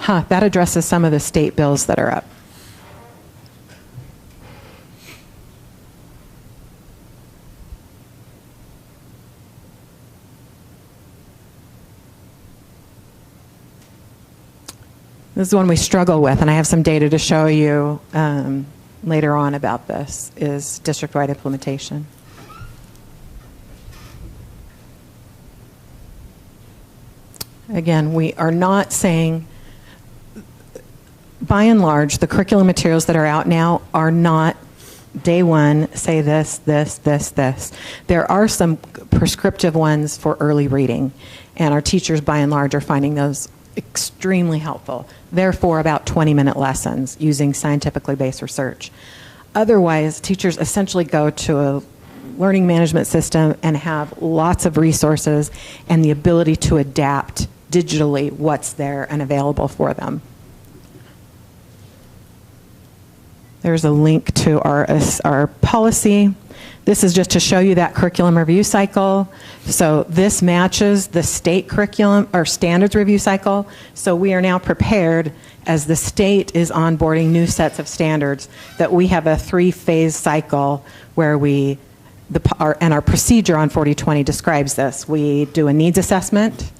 Speaker 6: That addresses some of the state bills that are up. This is one we struggle with, and I have some data to show you later on about this, is district-wide implementation. Again, we are not saying, by and large, the curriculum materials that are out now are not day one, say this, this, this, this. There are some prescriptive ones for early reading, and our teachers, by and large, are finding those extremely helpful. Therefore, about 20-minute lessons using scientifically based research. Otherwise, teachers essentially go to a learning management system and have lots of resources and the ability to adapt digitally what's there and available for them. There's a link to our policy. This is just to show you that curriculum review cycle. So this matches the state curriculum or standards review cycle. So we are now prepared, as the state is onboarding new sets of standards, that we have a 3-phase cycle where our procedure on 4020 describes this. We do a needs assessment,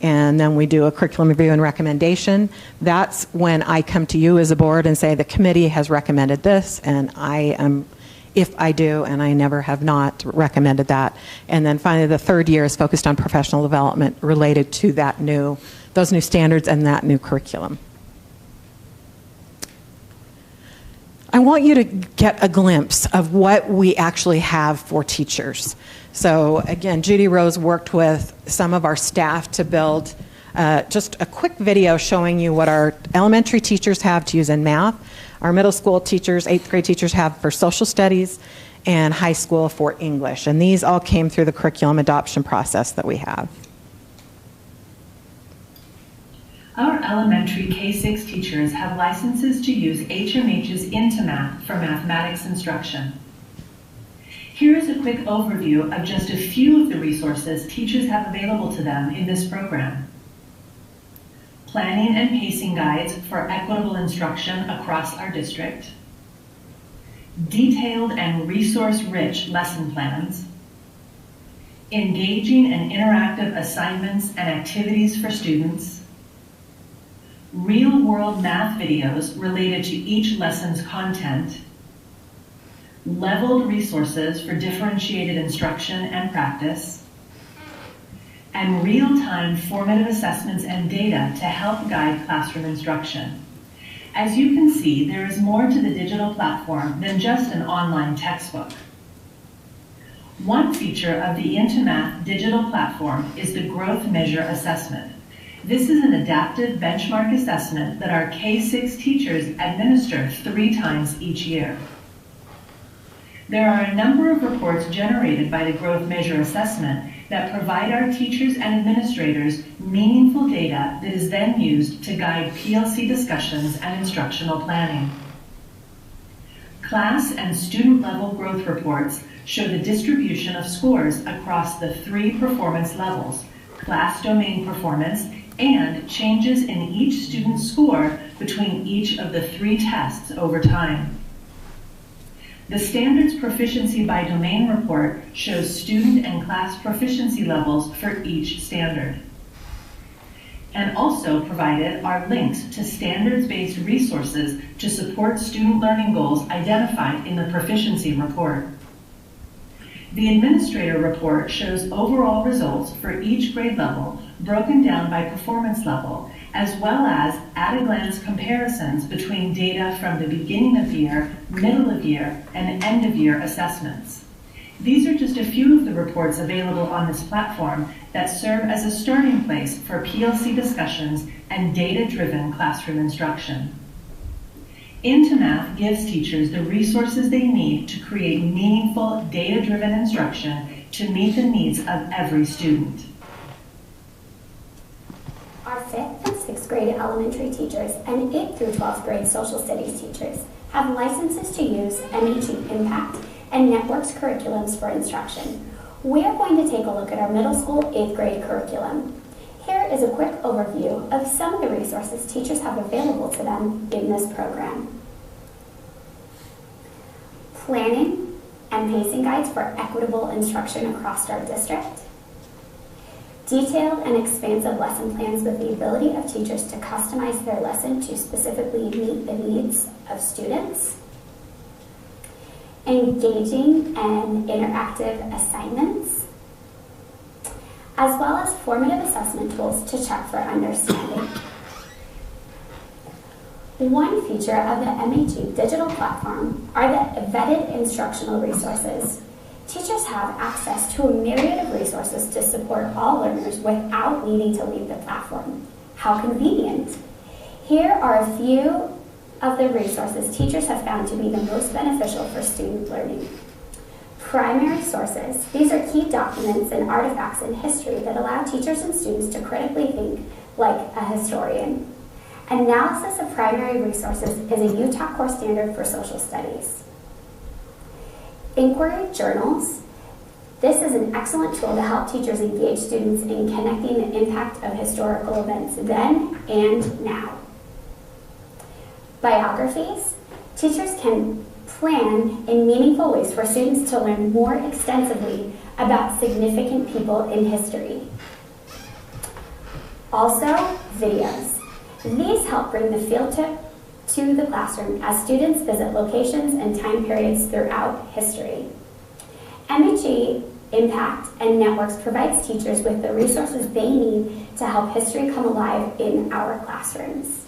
Speaker 6: and then we do a curriculum review and recommendation. That's when I come to you as a board and say the committee has recommended this, and I am, if I do, and I never have not recommended that. And then finally, the third year is focused on professional development related to those new standards and that new curriculum. I want you to get a glimpse of what we actually have for teachers. So again, Judy Rose worked with some of our staff to build just a quick video showing you what our elementary teachers have to use in math, our middle school teachers, 8th grade teachers have for social studies, and high school for English. And these all came through the curriculum adoption process that we have.
Speaker 8: Our elementary K-6 teachers have licenses to use HMH's Into Math for mathematics instruction. Here is a quick overview of just a few of the resources teachers have available to them in this program. Planning and pacing guides for equitable instruction across our district. Detailed and resource-rich lesson plans. Engaging and interactive assignments and activities for students. Real-world math videos related to each lesson's content, leveled resources for differentiated instruction and practice, and real-time formative assessments and data to help guide classroom instruction. As you can see, there is more to the digital platform than just an online textbook. One feature of the Into Math digital platform is the growth measure assessment. This is an adaptive benchmark assessment that our K-6 teachers administer 3 times each year. There are a number of reports generated by the Growth Measure assessment that provide our teachers and administrators meaningful data that is then used to guide PLC discussions and instructional planning. Class and student level growth reports show the distribution of scores across the 3 performance levels, class domain performance, and changes in each student's score between each of the 3 tests over time. The Standards Proficiency by Domain report shows student and class proficiency levels for each standard. And also provided are links to standards-based resources to support student learning goals identified in the proficiency report. The administrator report shows overall results for each grade level broken down by performance level, as well as at-a-glance comparisons between data from the beginning of year, middle of year, and end of year assessments. These are just a few of the reports available on this platform that serve as a starting place for PLC discussions and data-driven classroom instruction. Into Math gives teachers the resources they need to create meaningful, data-driven instruction to meet the needs of every student.
Speaker 9: Our 5th and 6th grade elementary teachers and 8th through 12th grade social studies teachers have licenses to use MEG Impact and Networks curriculums for instruction. We are going to take a look at our middle school 8th grade curriculum. Here is a quick overview of some of the resources teachers have available to them in this program. Planning and pacing guides for equitable instruction across our district. Detailed and expansive lesson plans with the ability of teachers to customize their lesson to specifically meet the needs of students. Engaging and interactive assignments, as well as formative assessment tools to check for understanding. One feature of the MEG digital platform are the vetted instructional resources. Teachers have access to a myriad of resources to support all learners without needing to leave the platform. How convenient! Here are a few of the resources teachers have found to be the most beneficial for student learning. Primary sources. These are key documents and artifacts in history that allow teachers and students to critically think like a historian. Analysis of primary resources is a Utah core standard for social studies. Inquiry journals. This is an excellent tool to help teachers engage students in connecting the impact of historical events then and now. Biographies. Teachers can plan in meaningful ways for students to learn more extensively about significant people in history. Also, videos. These help bring the field trip to the classroom as students visit locations and time periods throughout history. MEG Impact and Networks provides teachers with the resources they need to help history come alive in our classrooms.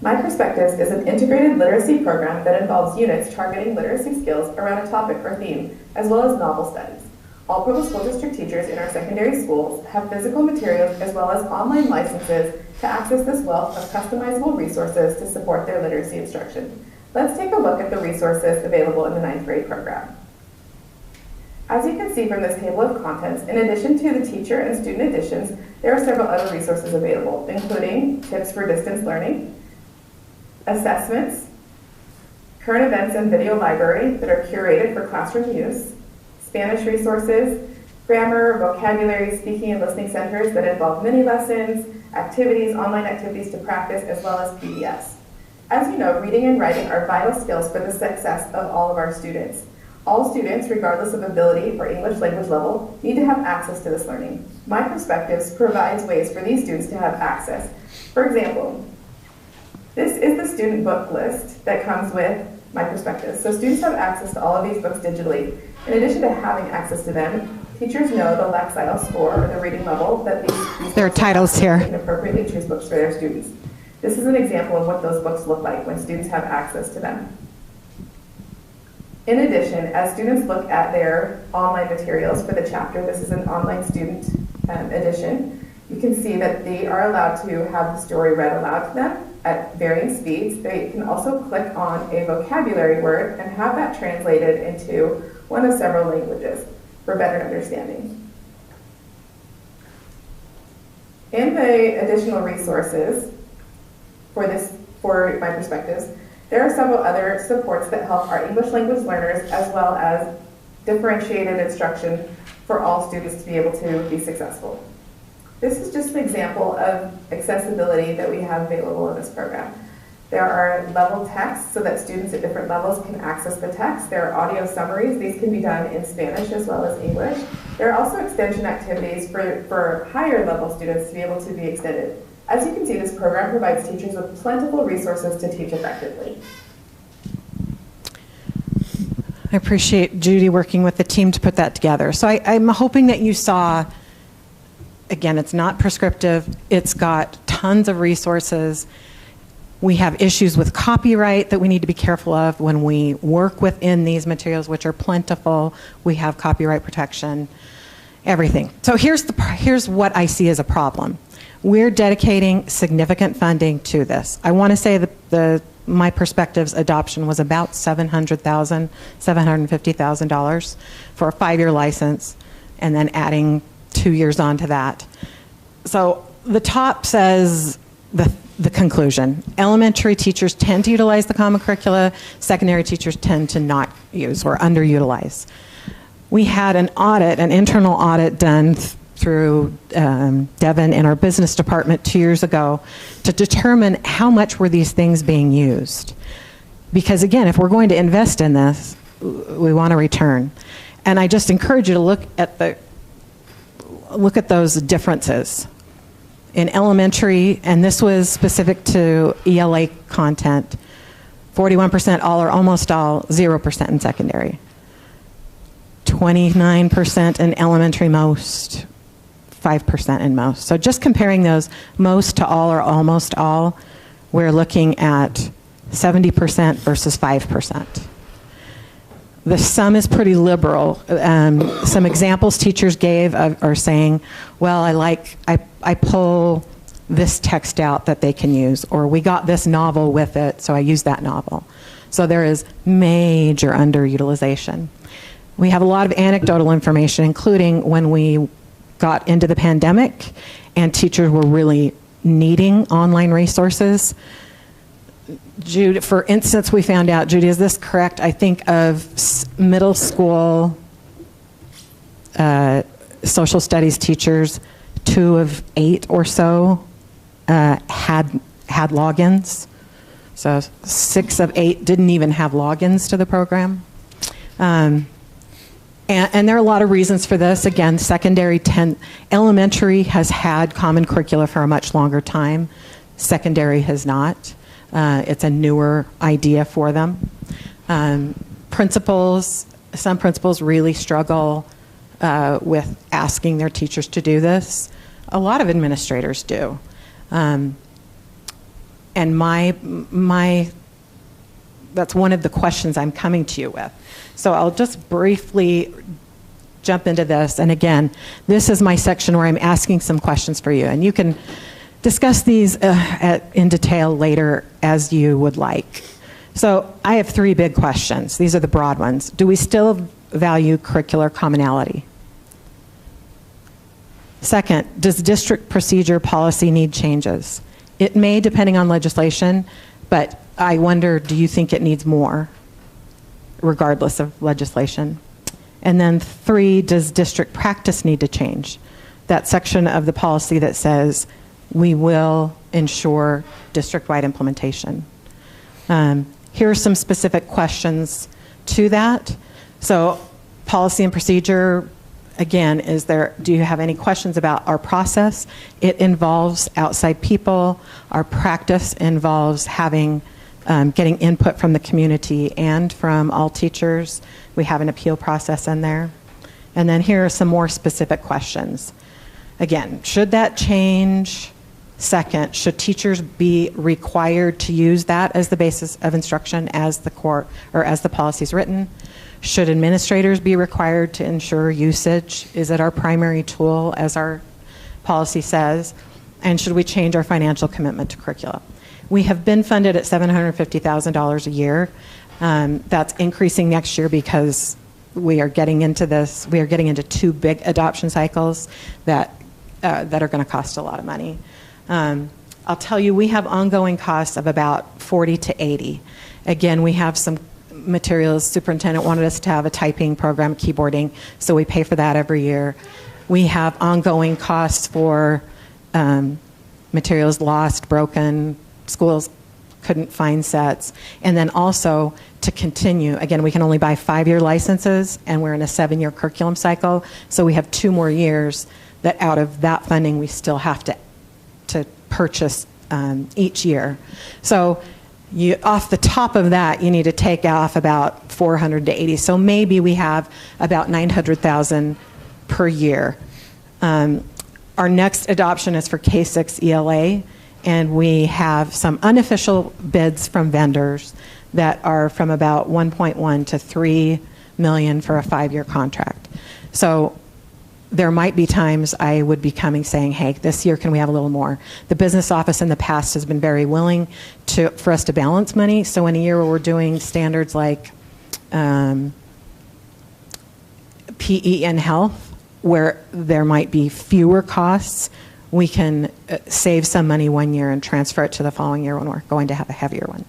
Speaker 10: My Perspectives is an integrated literacy program that involves units targeting literacy skills around a topic or theme, as well as novel studies. All Provo School District teachers in our secondary schools have physical materials as well as online licenses to access this wealth of customizable resources to support their literacy instruction. Let's take a look at the resources available in the 9th grade program. As you can see from this table of contents, in addition to the teacher and student editions, there are several other resources available, including tips for distance learning, assessments, current events and video library that are curated for classroom use, Spanish resources, grammar, vocabulary, speaking and listening centers that involve mini lessons, activities, online activities to practice, as well as PDFs. As you know, reading and writing are vital skills for the success of all of our students. All students, regardless of ability or English language level, need to have access to this learning. My Perspectives provides ways for these students to have access. For example, this is the student book list that comes with My Perspectives. So students have access to all of these books digitally. In addition to having access to them, teachers know the Lexile score or the reading level that these
Speaker 6: There are titles here.
Speaker 10: They can appropriately choose books for their students. This is an example of what those books look like when students have access to them. In addition, as students look at their online materials for the chapter, this is an online student edition, You can see that they are allowed to have the story read aloud to them at varying speeds. They can also click on a vocabulary word and have that translated into one of several languages for better understanding. In the additional resources for My Perspectives, there are several other supports that help our English language learners, as well as differentiated instruction for all students to be able to be successful. This is just an example of accessibility that we have available in this program. There are level texts so that students at different levels can access the text. There are audio summaries. These can be done in Spanish as well as English. There are also extension activities for higher level students to be able to be extended. As you can see, this program provides teachers with plentiful resources to teach effectively.
Speaker 6: I appreciate Judy working with the team to put that together. So I'm hoping that you saw, again, it's not prescriptive. It's got tons of resources. We have issues with copyright that we need to be careful of when we work within these materials, which are plentiful. We have copyright protection, everything. So here's what I see as a problem. We're dedicating significant funding to this. I want to say that My Perspectives adoption was about $700,000, $750,000 for a 5-year license, and then adding 2 years onto that. So the top says the conclusion. Elementary teachers tend to utilize the common curricula. Secondary teachers tend to not use or underutilize. We had an internal audit done through Devin in our business department 2 years ago to determine how much were these things being used. Because again, if we're going to invest in this, we want a return. And I just encourage you to look at those differences. In elementary, and this was specific to ELA content, 41% all or almost all, 0% in secondary. 29% in elementary, most, 5% in most. So just comparing those most to all or almost all, we're looking at 70% versus 5%. The sum is pretty liberal. Some examples teachers gave are saying, well, I pull this text out that they can use, or we got this novel with it, so I use that novel. So there is major underutilization. We have a lot of anecdotal information, including when we got into the pandemic and teachers were really needing online resources. Judy, for instance, we found out, Judy, is this correct? I think of middle school social studies teachers, 2 of 8 or so had logins. So 6 of 8 didn't even have logins to the program. And there are a lot of reasons for this. Again, elementary has had common curricula for a much longer time. Secondary has not. It's a newer idea for them. Some principals really struggle with asking their teachers to do this. A lot of administrators do. And that's one of the questions I'm coming to you with. So I'll just briefly jump into this. And again, this is my section where I'm asking some questions for you. And you can discuss these in detail later as you would like. So I have 3 big questions. These are the broad ones. Do we still value curricular commonality? Second, does district procedure policy need changes? It may, depending on legislation, but I wonder, do you think it needs more, regardless of legislation? And then 3, does district practice need to change? That section of the policy that says we will ensure district-wide implementation. Here are some specific questions to that. So policy and procedure, again, do you have any questions about our process? It involves outside people. Our practice involves getting input from the community and from all teachers. We have an appeal process in there. And then here are some more specific questions. Again, should that change? Second, should teachers be required to use that as the basis of instruction as the policy is written? Should administrators be required to ensure usage? Is it our primary tool as our policy says, and should we change our financial commitment to curricula? We have been funded at $750,000 a year. That's increasing next year because we are getting into this. We are getting into 2 big adoption cycles that are going to cost a lot of money. I'll tell you, we have ongoing costs of about 40 to 80. Again, we have some materials. Superintendent wanted us to have a typing program, keyboarding, so we pay for that every year. We have ongoing costs for materials lost, broken, schools couldn't find sets. And then also to continue, again, we can only buy 5-year licenses, and we're in a 7-year curriculum cycle, so we have 2 more years that out of that funding we still have to purchase each year. So off the top of that, you need to take off about 400 to 80. So maybe we have about 900,000 per year. Our next adoption is for K-6 ELA, and we have some unofficial bids from vendors that are from about 1.1 to 3 million for a 5-year contract. So there might be times I would be coming saying, hey, this year can we have a little more? The business office in the past has been very willing for us to balance money. So in a year where we're doing standards like PE and health, where there might be fewer costs, we can save some money one year and transfer it to the following year when we're going to have a heavier one.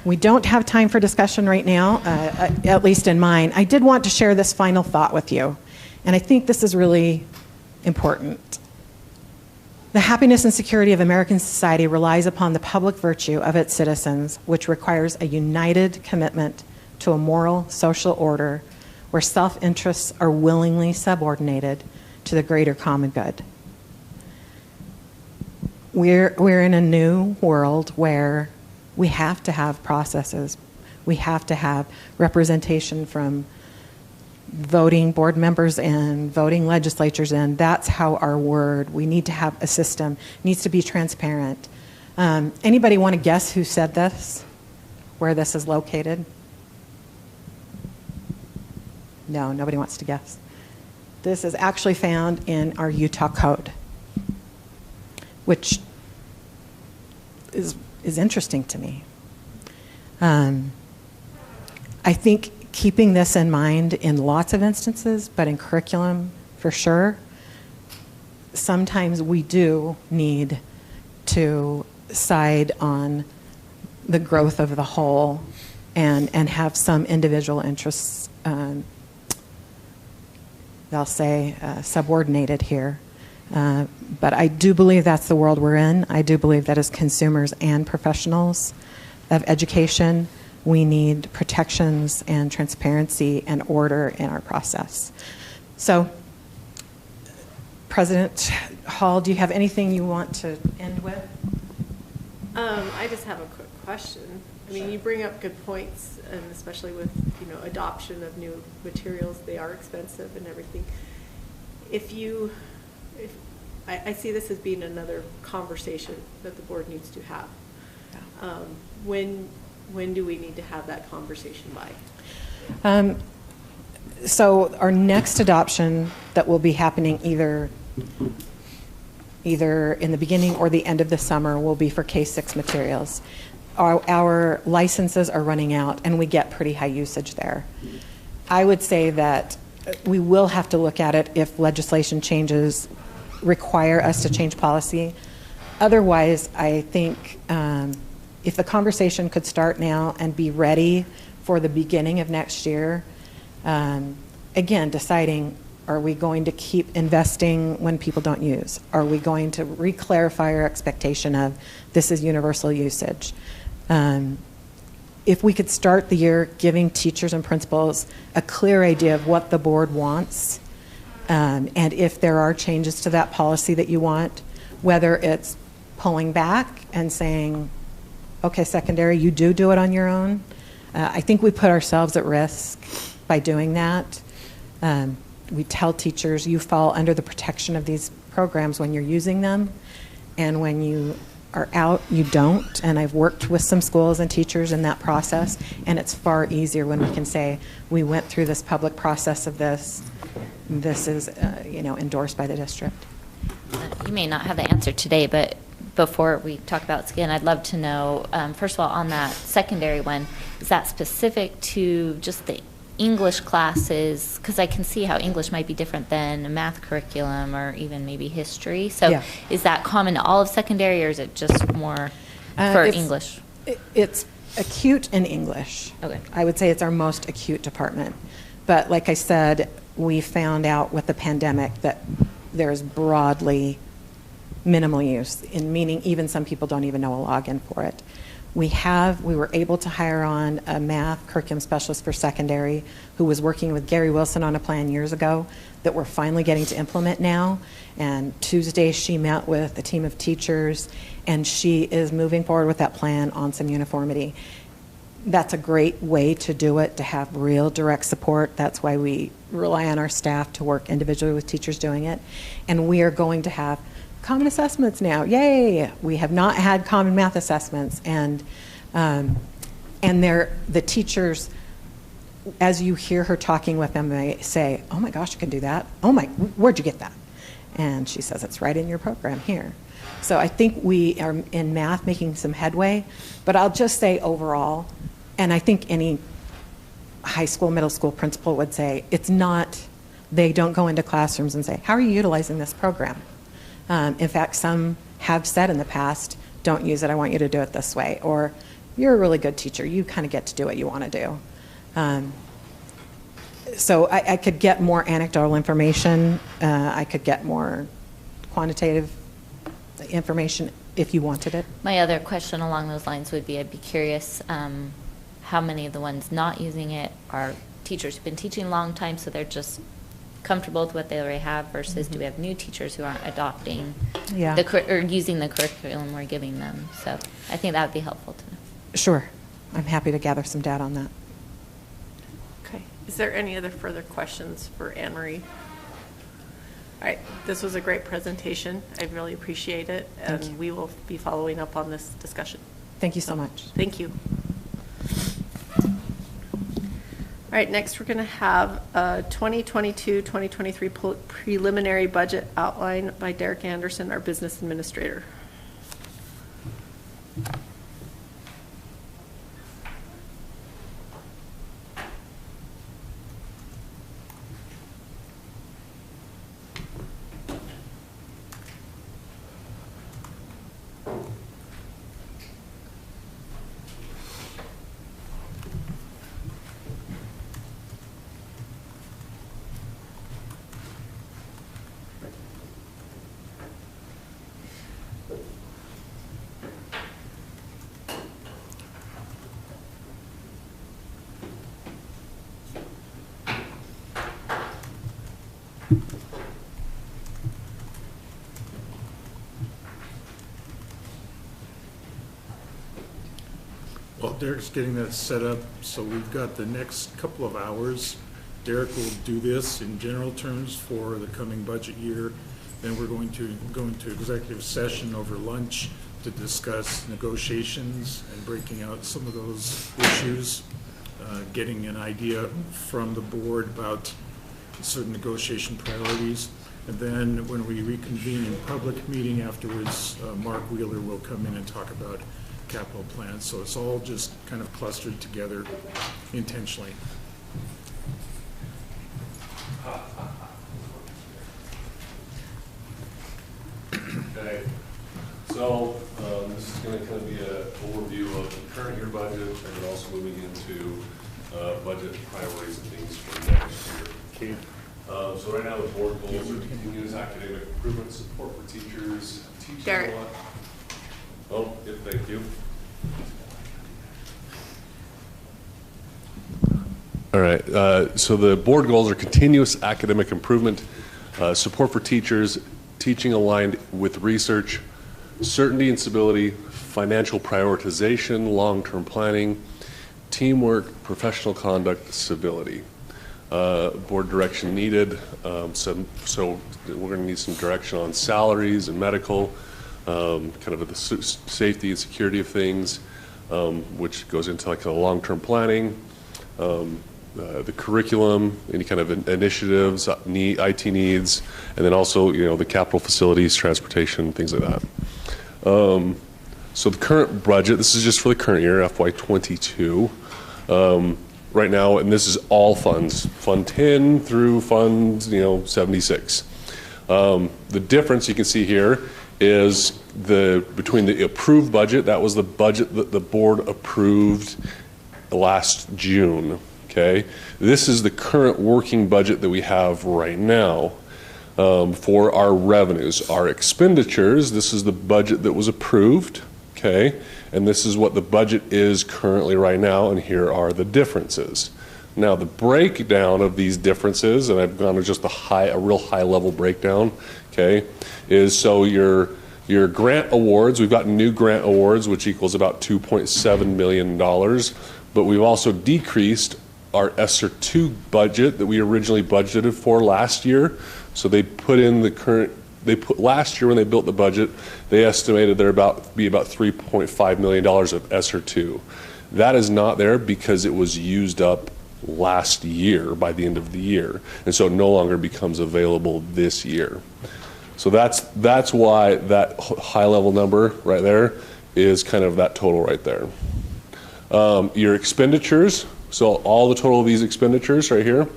Speaker 6: We don't have time for discussion right now, at least in mine. I did want to share this final thought with you, and I think this is really important. The happiness and security of American society relies upon the public virtue of its citizens, which requires a united commitment to a moral social order where self-interests are willingly subordinated to the greater common good. We're in a new world where we have to have processes. We have to have representation from voting board members and voting legislatures in. That's how our word. We need to have a system. It needs to be transparent. Anybody want to guess who said this? Where this is located? No, nobody wants to guess. This is actually found in our Utah Code, which is interesting to me. I think keeping this in mind in lots of instances, but in curriculum for sure, sometimes we do need to side on the growth of the whole and have some individual interests, they'll say, subordinated here. But I do believe that's the world we're in. I do believe that as consumers and professionals of education, we need protections and transparency and order in our process. So, President Hall, do you have anything you want to end with?
Speaker 1: I just have a quick question. I mean, you bring up good points, and especially with, adoption of new materials. They are expensive and everything. I see this as being another conversation that the board needs to have. Yeah. When do we need to have that conversation by?
Speaker 6: So our next adoption that will be happening either in the beginning or the end of the summer will be for K-6 materials. Our licenses are running out, and we get pretty high usage there. I would say that we will have to look at it if legislation changes require us to change policy. Otherwise, I think if the conversation could start now and be ready for the beginning of next year, again, deciding, are we going to keep investing when people don't use? Are we going to re-clarify our expectation of this is universal usage? If we could start the year giving teachers and principals a clear idea of what the board wants, and if there are changes to that policy that you want, whether it's pulling back and saying, okay, secondary, you do it on your own. I think we put ourselves at risk by doing that. We tell teachers, you fall under the protection of these programs when you're using them, and when you are out, you don't. And I've worked with some schools and teachers in that process, and it's far easier when we can say, we went through this public process of this. This is, endorsed by the district.
Speaker 2: You may not have the answer today, but before we talk about skin, I'd love to know, first of all, on that secondary one, is that specific to just the English classes? Because I can see how English might be different than a math curriculum or even maybe history. So
Speaker 6: Yeah.
Speaker 2: is that common to all of secondary, or is it just more for English?
Speaker 6: It's acute in English.
Speaker 2: Okay.
Speaker 6: I would say it's our most acute department. But like I said, we found out with the pandemic that there's broadly minimal use, in meaning even some people don't even know a login for it. We were able to hire on a math curriculum specialist for secondary who was working with Gary Wilson on a plan years ago that we're finally getting to implement now. And Tuesday she met with a team of teachers, and she is moving forward with that plan on some uniformity. That's a great way to do it, to have real direct support. That's why we rely on our staff to work individually with teachers doing it. And we are going to have common assessments now. Yay! We have not had common math assessments. And the teachers, as you hear her talking with them, they say, oh my gosh, you can do that. Oh my, where'd you get that? And she says, it's right in your program here. So I think we are in math making some headway, but I'll just say overall, and I think any high school, middle school principal would say, it's not, they don't go into classrooms and say, how are you utilizing this program? In fact, some have said in the past, don't use it, I want you to do it this way. Or, you're a really good teacher, you kind of get to do what you want to do. So I could get more anecdotal information, I could get more quantitative information if you wanted it.
Speaker 2: My other question along those lines would be, I'd be curious how many of the ones not using it are teachers who've been teaching a long time, so they're just comfortable with what they already have, versus do we have new teachers who aren't adopting or using the curriculum we're giving them? So I think that would be helpful to know.
Speaker 6: Sure. I'm happy to gather some data on that.
Speaker 1: Okay. Is there any other further questions for Anne Marie? All right. This was a great presentation. I really appreciate it. And we will be following up on this discussion.
Speaker 6: Thank you so much.
Speaker 1: Thank you. All right, next we're going to have a 2022-2023 preliminary budget outline by Derek Anderson, our business administrator.
Speaker 5: While Derek's getting that set up, so we've got the next couple of hours. Derek will do this in general terms for the coming budget year. Then we're going to go into executive session over lunch to discuss negotiations and breaking out some of those issues, getting an idea from the board about certain negotiation priorities. And then when we reconvene in public meeting afterwards, Mark Wheeler will come in and talk about capital plans. So it's all just kind of clustered together intentionally.
Speaker 4: Okay, so this is going to kind of be an overview of the current year budget, and then also moving into budget priorities and things for next year.
Speaker 5: Okay.
Speaker 4: So right now the board goals are to continue academic improvement support for teachers, teaching
Speaker 1: Derek.
Speaker 4: a lot. Oh, yep, thank you. All right, so the board goals are continuous academic improvement, support for teachers, teaching aligned with research, certainty and stability, financial prioritization, long-term planning, teamwork, professional conduct, civility. Board direction needed, so we're going to need some direction on salaries and medical, kind of the safety and security of things, which goes into like the long-term planning, the curriculum, any kind of initiatives, IT needs, and then also, the capital facilities, transportation, things like that. So the current budget, this is just for the current year, FY22. Right now, and this is all funds, Fund 10 through Fund 76. The difference you can see here is between the approved budget, that was the budget that the board approved last June. Okay, this is the current working budget that we have right now for our revenues. Our expenditures, this is the budget that was approved. Okay, and this is what the budget is currently right now, and here are the differences. Now the breakdown of these differences, and I've gone to just a real high level breakdown, okay, is so your grant awards, we've got new grant awards, which equals about $2.7 million, but we've also decreased our ESSER 2 budget that we originally budgeted for last year. So they put in last year when they built the budget, they estimated there be about $3.5 million of ESSER 2. That is not there because it was used up last year by the end of the year, and so it no longer becomes available this year. So that's why that high level number right there is kind of that total right there. Your expenditures, so all the total of these expenditures right here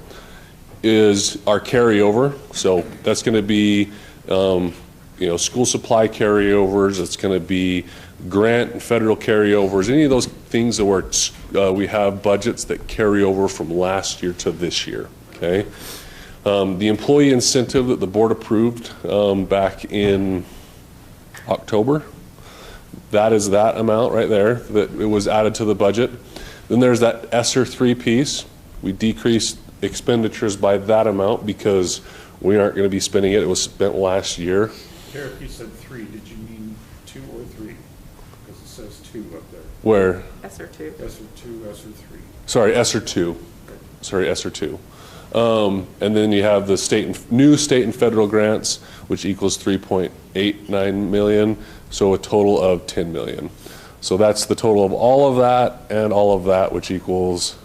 Speaker 4: is our carryover. So that's going to be school supply carryovers. It's going to be grant and federal carryovers. Any of those things that we have budgets that carry over from last year to this year. Okay. The employee incentive that the board approved back in October, that is that amount right there that it was added to the budget. Then there's that ESSER 3 piece. We decreased expenditures by that amount because we aren't going to be spending it. It was spent last year.
Speaker 5: Derek, you said 3. Did you mean 2 or 3? Because it says 2 up there.
Speaker 4: Where?
Speaker 1: ESSER 2.
Speaker 5: ESSER 2, ESSER 3.
Speaker 4: Sorry, ESSER 2. Sorry, ESSER 2. And then you have the new state and federal grants, which equals $3.89 million, so a total of $10 million. So that's the total of all of that and all of that, which equals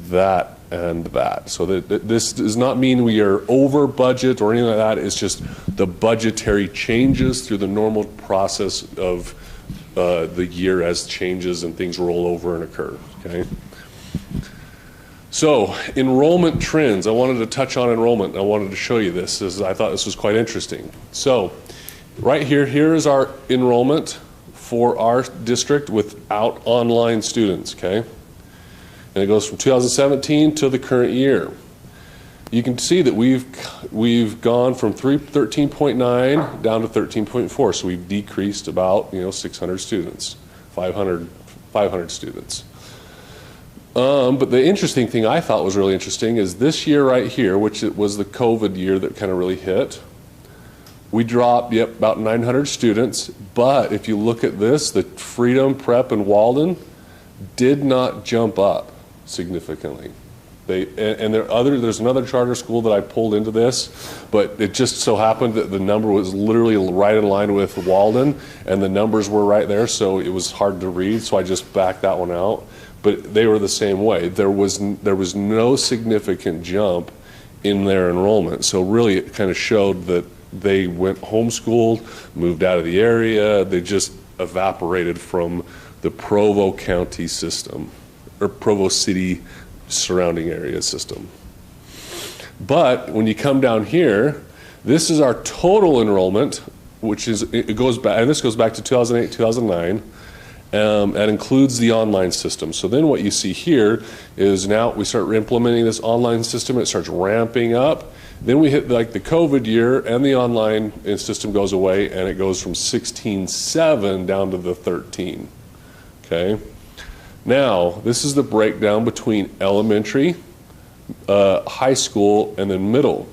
Speaker 4: that and that. So this does not mean we are over budget or anything like that. It's just the budgetary changes through the normal process of the year as changes and things roll over and occur. Okay. So enrollment trends. I wanted to touch on enrollment. I wanted to show you this as I thought this was quite interesting. So right here is our enrollment for our district without online students. Okay. And it goes from 2017 to the current year. You can see that we've gone from 13.9 down to 13.4. So we've decreased about 600 students, 500 students. But the interesting thing I thought was really interesting is this year right here, which it was the COVID year that kind of really hit. We dropped about 900 students. But if you look at this, the Freedom, Prep, and Walden did not jump up significantly. There's another charter school that I pulled into this, but it just so happened that the number was literally right in line with Walden, and the numbers were right there, so it was hard to read, so I just backed that one out. But they were the same way. There was no significant jump in their enrollment, so really it kind of showed that they went homeschooled, moved out of the area, they just evaporated from the Provo County system, or Provo City surrounding area system. But when you come down here, this is our total enrollment, which is, it goes back, and this goes back to 2008, 2009, and includes the online system. So then what you see here is now we start implementing this online system, it starts ramping up. Then we hit like the COVID year and the online system goes away and it goes from 16.7 down to the 13, okay? Now, this is the breakdown between elementary, high school, and then middle.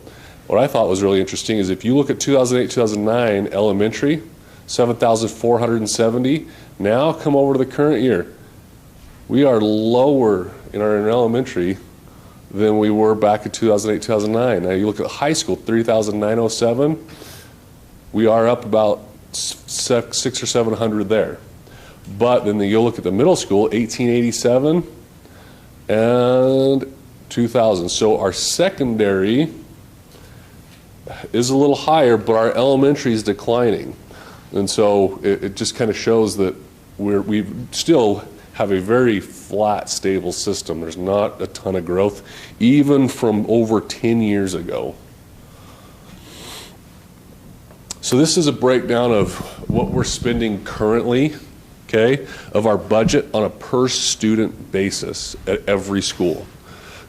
Speaker 4: What I thought was really interesting is if you look at 2008, 2009 elementary, 7,470. Now come over to the current year. We are lower in our elementary than we were back in 2008, 2009. Now you look at high school, 3,907. We are up about 600 or 700 there. But then you look at the middle school, 1887 and 2000. So our secondary is a little higher, but our elementary is declining. And so it just kind of shows that we still have a very flat, stable system. There's not a ton of growth, even from over 10 years ago. So this is a breakdown of what we're spending currently, okay, of our budget on a per student basis at every school.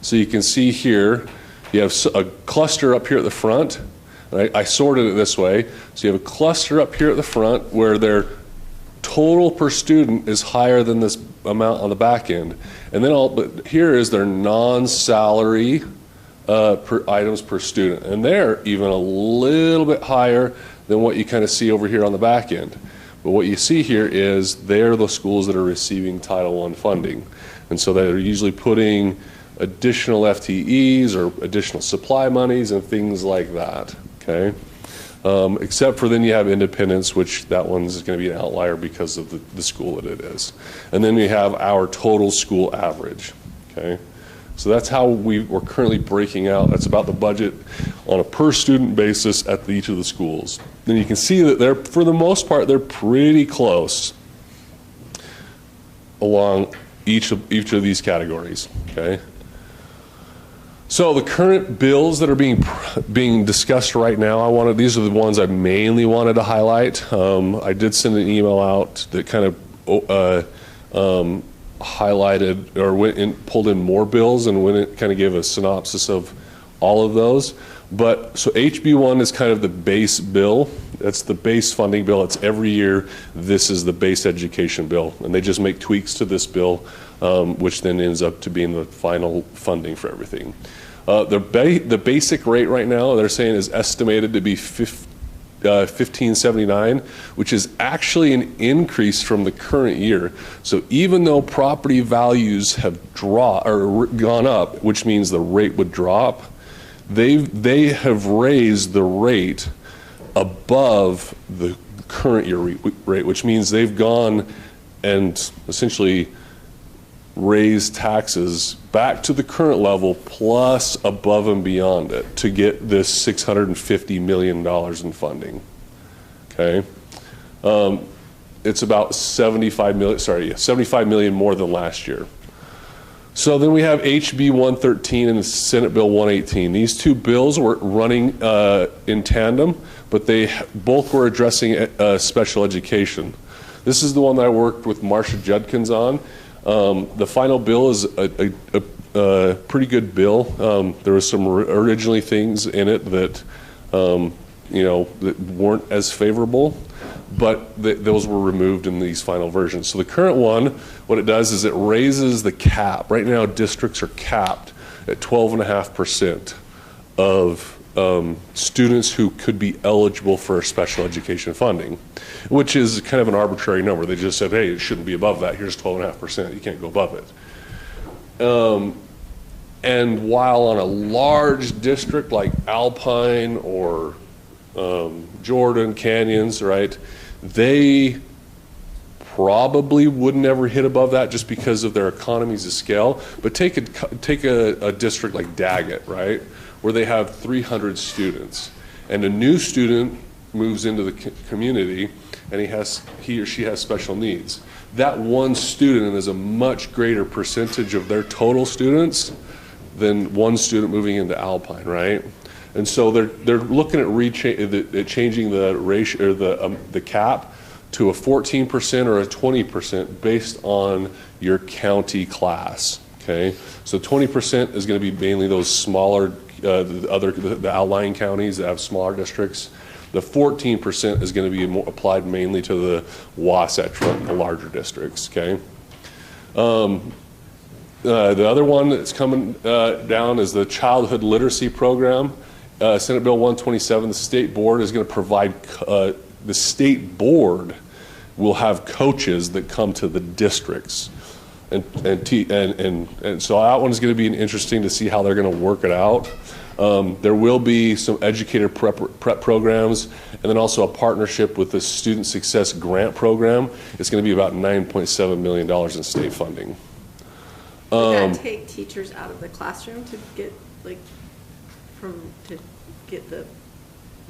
Speaker 4: So you can see here, you have a cluster up here at the front. I sorted it this way. So you have a cluster up here at the front where their total per student is higher than this amount on the back end. And then but here is their non-salary items per student. And they're even a little bit higher than what you kind of see over here on the back end. But what you see here is they're the schools that are receiving Title I funding. And so they're usually putting additional FTEs or additional supply monies and things like that, okay? Except for then you have independence, which that one's going to be an outlier because of the school that it is. And then we have our total school average, okay? So that's how we're currently breaking out. That's about the budget on a per student basis at each of the schools. Then you can see that they're, for the most part, they're pretty close along each of these categories, okay? So the current bills that are being discussed right now, these are the ones I mainly wanted to highlight. I did send an email out that kind of highlighted or pulled in more bills and kind of gave a synopsis of all of those. But so HB1 is kind of the base bill. That's the base funding bill. It's every year. This is the base education bill, and they just make tweaks to this bill, which then ends up to being the final funding for everything. The basic rate right now, they're saying, is estimated to be $15.79, which is actually an increase from the current year. So even though property values have gone up, which means the rate would drop, they have raised the rate above the current year rate, which means they've gone and essentially raised taxes back to the current level plus above and beyond it to get this $650 million in funding. Okay, it's about 75 million more than last year. So then we have HB 113 and the Senate Bill 118. These two bills were running in tandem, but they both were addressing special education. This is the one that I worked with Marcia Judkins on. The final bill is a pretty good bill. There was some originally things in it that that weren't as favorable, but those were removed in these final versions. So the current one, what it does is it raises the cap. Right now, districts are capped at 12.5% of students who could be eligible for special education funding, which is kind of an arbitrary number. They just said, hey, it shouldn't be above that. Here's 12.5%. You can't go above it. And while on a large district like Alpine or Jordan, Canyons, right, they probably would never hit above that just because of their economies of scale. But take a district like Daggett, right, where they have 300 students, and a new student moves into the community, and he or she has special needs. That one student is a much greater percentage of their total students than one student moving into Alpine, right? And so they're looking at changing the ratio or the cap to a 14% or a 20% based on your county class. Okay, so 20% is going to be mainly those smaller, the outlying counties that have smaller districts. The 14% is going to be applied mainly to the Wasatch Front, the larger districts. Okay. The other one that's coming down is the childhood literacy program. Senate Bill 127, the state board is going to provide, the state board will have coaches that come to the districts. And so that one is going to be interesting to see how they're going to work it out. There will be some educator prep programs, and then also a partnership with the Student Success Grant Program. It's going to be about $9.7 million in state funding.
Speaker 1: Would that take teachers out of the classroom to get, like,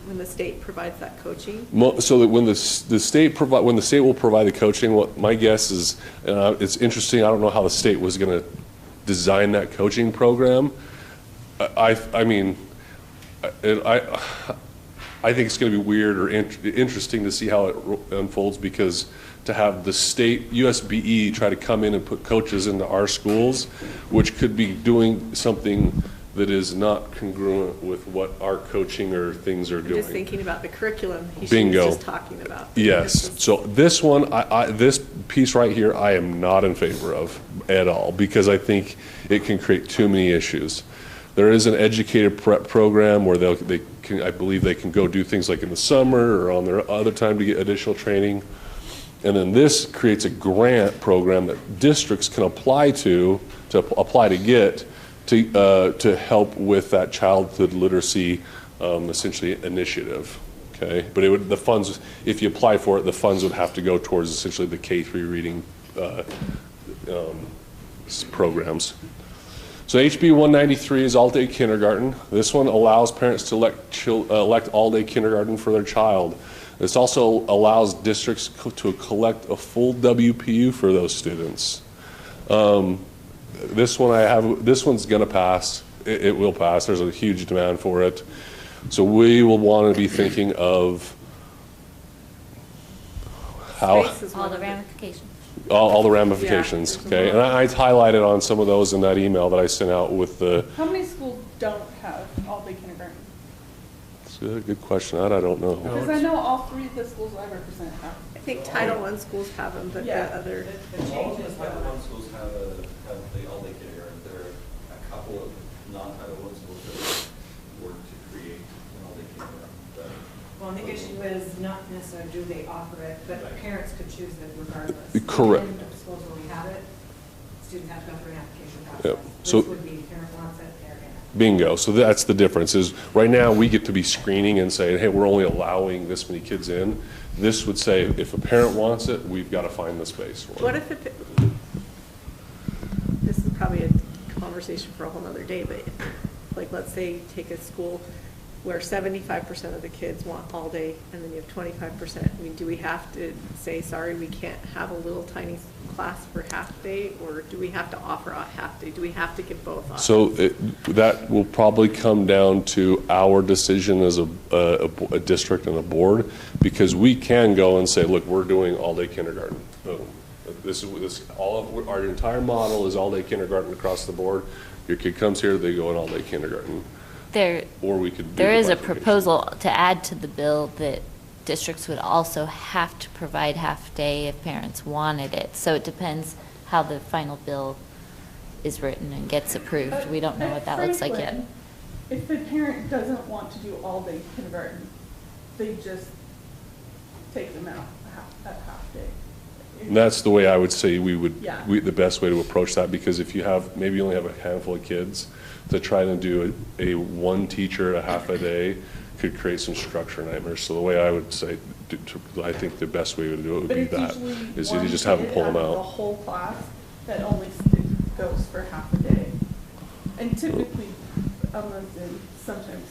Speaker 1: when the state provides that coaching?
Speaker 4: So that when the state will provide the coaching, what my guess is, it's interesting. I don't know how the state was going to design that coaching program. I think it's going to be weird or interesting to see how it unfolds, because to have the state USBE try to come in and put coaches into our schools, which could be doing something that is not congruent with what our coaching or things are doing.
Speaker 1: Just thinking about the curriculum he
Speaker 4: Bingo.
Speaker 1: was just talking about.
Speaker 4: Yes. So this one, this piece right here, I am not in favor of at all, because I think it can create too many issues. There is an educator prep program where I believe they can go do things like in the summer or on their other time to get additional training. And then this creates a grant program that districts can apply to get to help with that childhood literacy, essentially initiative. Okay, but the funds, if you apply for it, the funds would have to go towards essentially the K-3 reading programs. So HB 193 is all-day kindergarten. This one allows parents to elect all-day kindergarten for their child. This also allows districts to collect a full WPU for those students. This one's going to pass. It will pass. There's a huge demand for it. So we will want to be thinking of how
Speaker 2: All the ramifications.
Speaker 4: all the ramifications.
Speaker 1: Yeah,
Speaker 4: okay, and I highlighted on some of those in that email that I sent out with the.
Speaker 3: How many schools don't have all-day kindergarten?
Speaker 4: That's a good question. I don't know.
Speaker 3: Because I know all three of the schools I represent have.
Speaker 1: I think Title I schools have them, but the other.
Speaker 11: All of the Title I schools have the all-day kindergarten. There are a couple of non-Title I schools that work to create an all-day kindergarten.
Speaker 12: Well, the issue is not necessarily do they offer it, but parents could choose it regardless.
Speaker 4: Correct.
Speaker 12: In the schools where we have it, students have to go through an application process.
Speaker 4: Yep.
Speaker 12: This
Speaker 4: So-
Speaker 12: would be parent wants it, they're in it.
Speaker 4: Bingo. So that's the difference. Is right now we get to be screening and saying, hey, we're only allowing this many kids in. This would say if a parent wants it, we've got to find the space for it.
Speaker 1: What if this is probably a conversation for a whole nother day, but like, let's say take a school where 75% of the kids want all day, and then you have 25%. I mean, do we have to say, sorry, we can't have a little tiny class for half day, or do we have to offer a half day? Do we have to give both options?
Speaker 4: So that will probably come down to our decision as a district and a board, because we can go and say, look, we're doing all-day kindergarten. Boom. All of our entire model is all-day kindergarten across the board. Your kid comes here, they go in all-day kindergarten. Or we could.
Speaker 2: There is a proposal to add to the bill that districts would also have to provide half-day if parents wanted it. So it depends how the final bill is written and gets approved. We don't know what that looks like yet.
Speaker 3: If the parent doesn't want to do all-day kindergarten, they just take them out at half day.
Speaker 4: And that's the way I would say we would,
Speaker 3: Yeah.
Speaker 4: the best way to approach that, because if you have, maybe you only have a handful of kids, to try to do a one teacher a half a day could create some structure nightmares. So the way I would say, I think the best way to do it would
Speaker 3: But
Speaker 4: be
Speaker 3: it's
Speaker 4: that,
Speaker 3: usually
Speaker 4: is
Speaker 3: one
Speaker 4: you just have them
Speaker 3: kid
Speaker 4: pull them
Speaker 3: out of the
Speaker 4: out.
Speaker 3: whole class that only goes for half a day. And typically, sometimes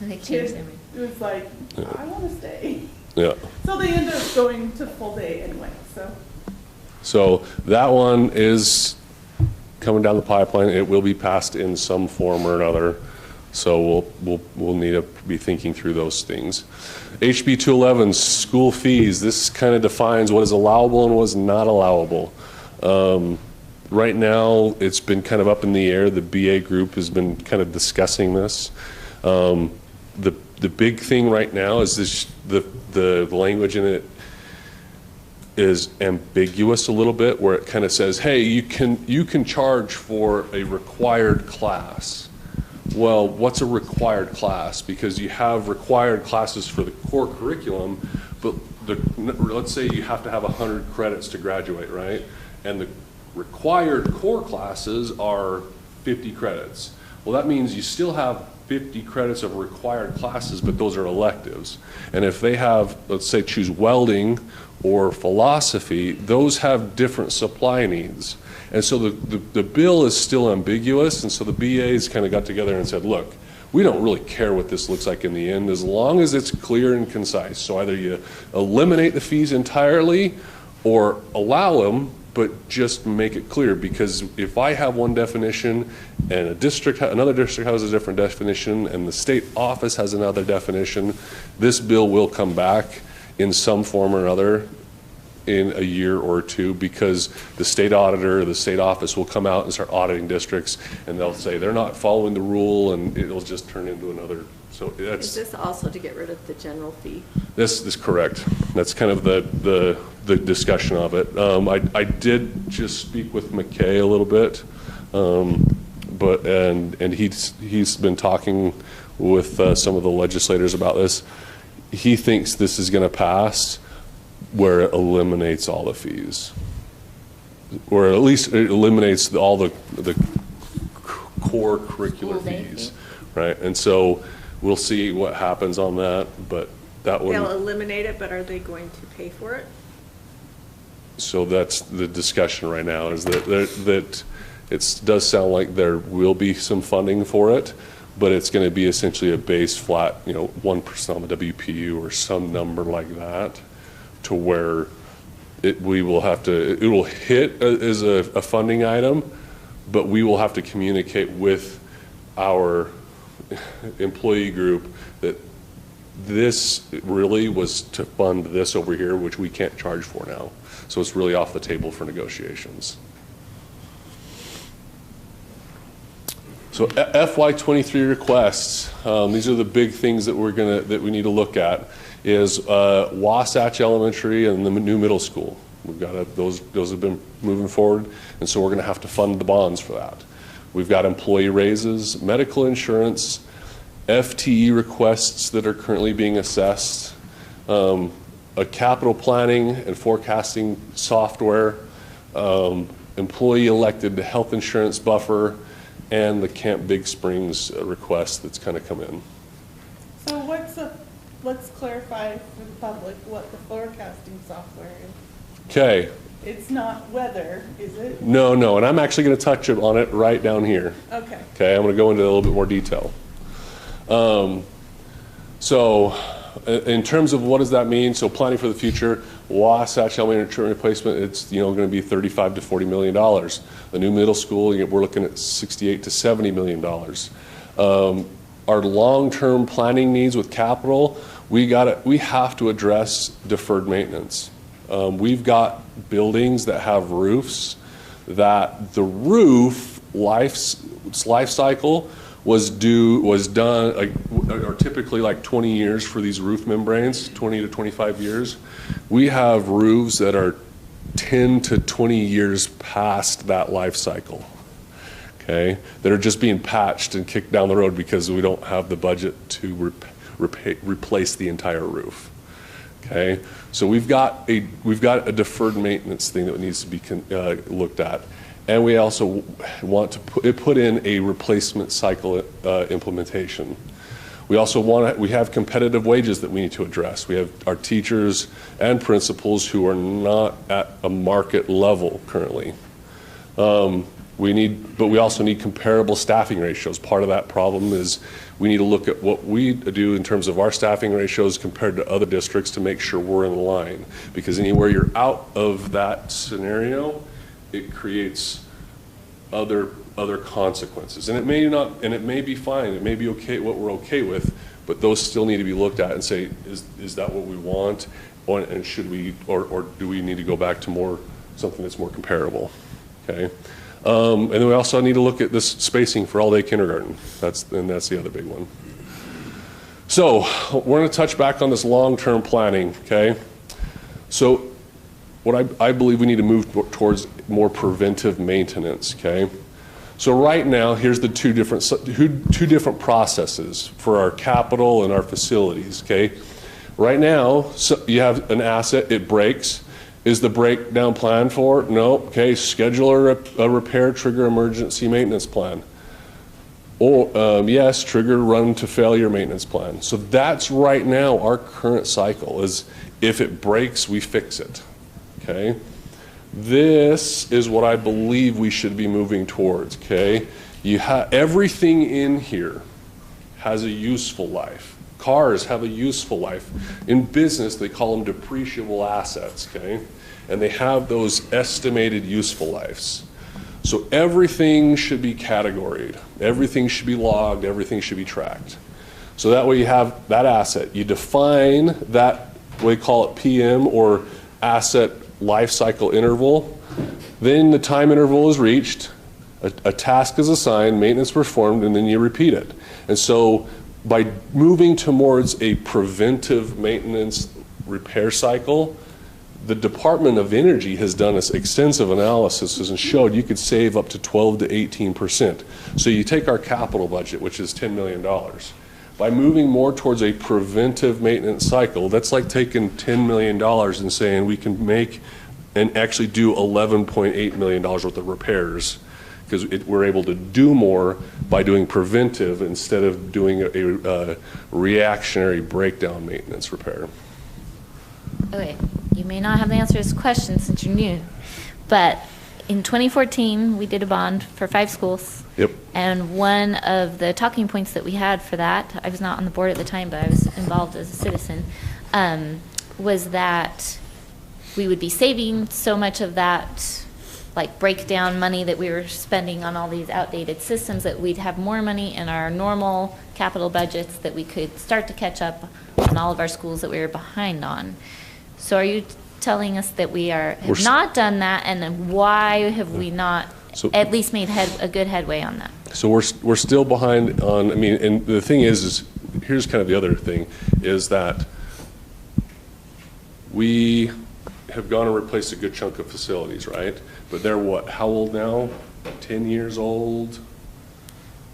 Speaker 2: They
Speaker 3: the
Speaker 2: change
Speaker 3: kid
Speaker 2: their.
Speaker 3: was like, I want to stay.
Speaker 4: Yeah.
Speaker 3: So they end up going to full day anyway, so.
Speaker 4: So that one is coming down the pipeline. It will be passed in some form or another. So we'll need to be thinking through those things. HB 211, school fees. This kind of defines what is allowable and what is not allowable. Right now, it's been kind of up in the air. The BA group has been kind of discussing this. The big thing right now is the language in it is ambiguous a little bit, where it kind of says, hey, you can charge for a required class. Well, what's a required class? Because you have required classes for the core curriculum, but let's say you have to have 100 credits to graduate, right? And the required core classes are 50 credits. Well, that means you still have 50 credits of required classes, but those are electives. And if they have, let's say, choose welding or philosophy, those have different supply needs. And so the bill is still ambiguous, and so the BAs kind of got together and said, look, we don't really care what this looks like in the end as long as it's clear and concise. So either you eliminate the fees entirely or allow them, but just make it clear, because if I have one definition and another district has a different definition and the state office has another definition, this bill will come back in some form or another in a year or two, because the state auditor, the state office will come out and start auditing districts, and they'll say they're not following the rule, and it'll just turn into another. So that's.
Speaker 1: Is this also to get rid of the general fee?
Speaker 4: This is correct. That's kind of the discussion of it. I did just speak with McKay a little bit, but he's been talking with some of the legislators about this. He thinks this is going to pass where it eliminates all the fees, or at least it eliminates all the core curricular fees, right? And so we'll see what happens on that, but that one.
Speaker 1: They'll eliminate it, but are they going to pay for it?
Speaker 4: So that's the discussion right now, is that it does sound like there will be some funding for it, but it's going to be essentially a base flat, 1% on the WPU or some number like that, to where it will hit as a funding item, but we will have to communicate with our employee group that this really was to fund this over here, which we can't charge for now. So it's really off the table for negotiations. So FY23 requests, these are the big things that we need to look at, is Wasatch Elementary and the new middle school. We've got those have been moving forward, and so we're going to have to fund the bonds for that. We've got employee raises, medical insurance, FTE requests that are currently being assessed, a capital planning and forecasting software, employee elected health insurance buffer, and the Camp Big Springs request that's kind of come in.
Speaker 3: So let's clarify for the public what the forecasting software is.
Speaker 4: Okay. It's
Speaker 3: not weather, is it?
Speaker 4: No, and I'm actually going to touch on it right down here.
Speaker 3: Okay.
Speaker 4: Okay, I'm going to go into a little bit more detail. So in terms of what does that mean, so planning for the future, Wasatch Elementary replacement, it's going to be $35 to $40 million. The new middle school, we're looking at $68 to $70 million. Our long-term planning needs with capital, we have to address deferred maintenance. We've got buildings that have roofs that the roof life cycle was done or typically like 20 years for these roof membranes, 20 to 25 years. We have roofs that are 10 to 20 years past that life cycle. Okay, that are just being patched and kicked down the road because we don't have the budget to replace the entire roof. Okay, so we've got a deferred maintenance thing that needs to be looked at, and we also want to put in a replacement cycle implementation. We also we have competitive wages that we need to address. We have our teachers and principals who are not at a market level currently. But we also need comparable staffing ratios. Part of that problem is we need to look at what we do in terms of our staffing ratios compared to other districts to make sure we're in line. Because anywhere you're out of that scenario, it creates other consequences. And it may be fine. It may be okay what we're okay with, but those still need to be looked at and say, is that what we want, and should we, or do we need to go back to something that's more comparable? Okay. And then we also need to look at this spacing for all-day kindergarten. That's the other big one. So we're going to touch back on this long-term planning, okay? So what I believe we need to move towards more preventive maintenance, okay? So right now, here's the two different processes for our capital and our facilities, okay? Right now, so you have an asset, it breaks. Is the breakdown planned for? No. Okay, schedule a repair, trigger emergency maintenance plan. Or, yes, trigger run to failure maintenance plan. So that's right now our current cycle is if it breaks, we fix it, okay? This is what I believe we should be moving towards, okay? Everything in here has a useful life. Cars have a useful life. In business, they call them depreciable assets, okay? And they have those estimated useful lives. So everything should be categoried. Everything should be logged. Everything should be tracked. So that way you have that asset. You define that, we call it PM or asset life cycle interval. Then the time interval is reached, a task is assigned, maintenance performed, and then you repeat it. And so by moving towards a preventive maintenance repair cycle, the Department of Energy has done this extensive analysis and showed you could save up to 12 to 18%. So you take our capital budget, which is $10 million. By moving more towards a preventive maintenance cycle, that's like taking $10 million and saying we can make and actually do $11.8 million worth of repairs because we're able to do more by doing preventive instead of doing a reactionary breakdown maintenance repair.
Speaker 2: Okay, you may not have the answer to this question since you're new, but in 2014, we did a bond for 5 schools.
Speaker 4: Yep.
Speaker 2: And one of the talking points that we had for that, I was not on the board at the time, but I was involved as a citizen, was that we would be saving so much of that like breakdown money that we were spending on all these outdated systems that we'd have more money in our normal capital budgets that we could start to catch up on all of our schools that we were behind on. So are you telling us that we have not done that, and then why have we not at least made a good headway on that?
Speaker 4: So we're still behind on, I mean, and the thing is here's kind of the other thing, is that we have gone and replaced a good chunk of facilities, right? But they're what, how old now? 10 years old?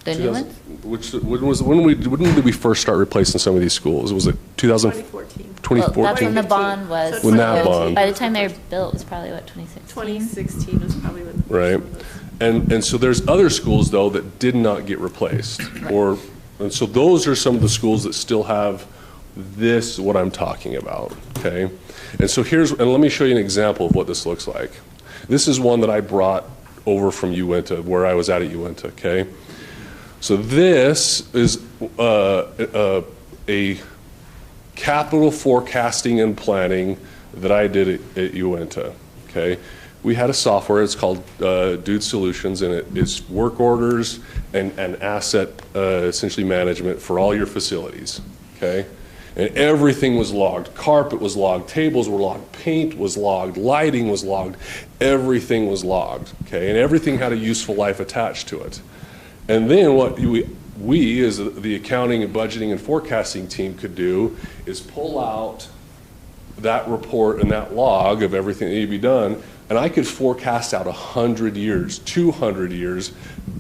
Speaker 2: The new ones?
Speaker 4: When did we first start replacing some of these schools? Was it 2014? 2014.
Speaker 2: Well, that's when the bond was.
Speaker 4: When that bond.
Speaker 2: By the time they were built, it was probably, what, 2016?
Speaker 1: 2016 was probably when the first
Speaker 4: right.
Speaker 1: one was.
Speaker 4: And so there's other schools, though, that did not get replaced. Right. And so those are some of the schools that still have this, what I'm talking about, okay? And so and let me show you an example of what this looks like. This is one that I brought over from Uinta, where I was at Uinta, okay? So this is a capital forecasting and planning that I did at Uinta, okay? We had a software, it's called Dude Solutions, and it is work orders and asset essentially management for all your facilities, okay? And everything was logged. Carpet was logged, tables were logged, paint was logged, lighting was logged, everything was logged, okay? And everything had a useful life attached to it. And then what we as the accounting and budgeting and forecasting team could do is pull out that report and that log of everything that needed to be done, and I could forecast out 100 years, 200 years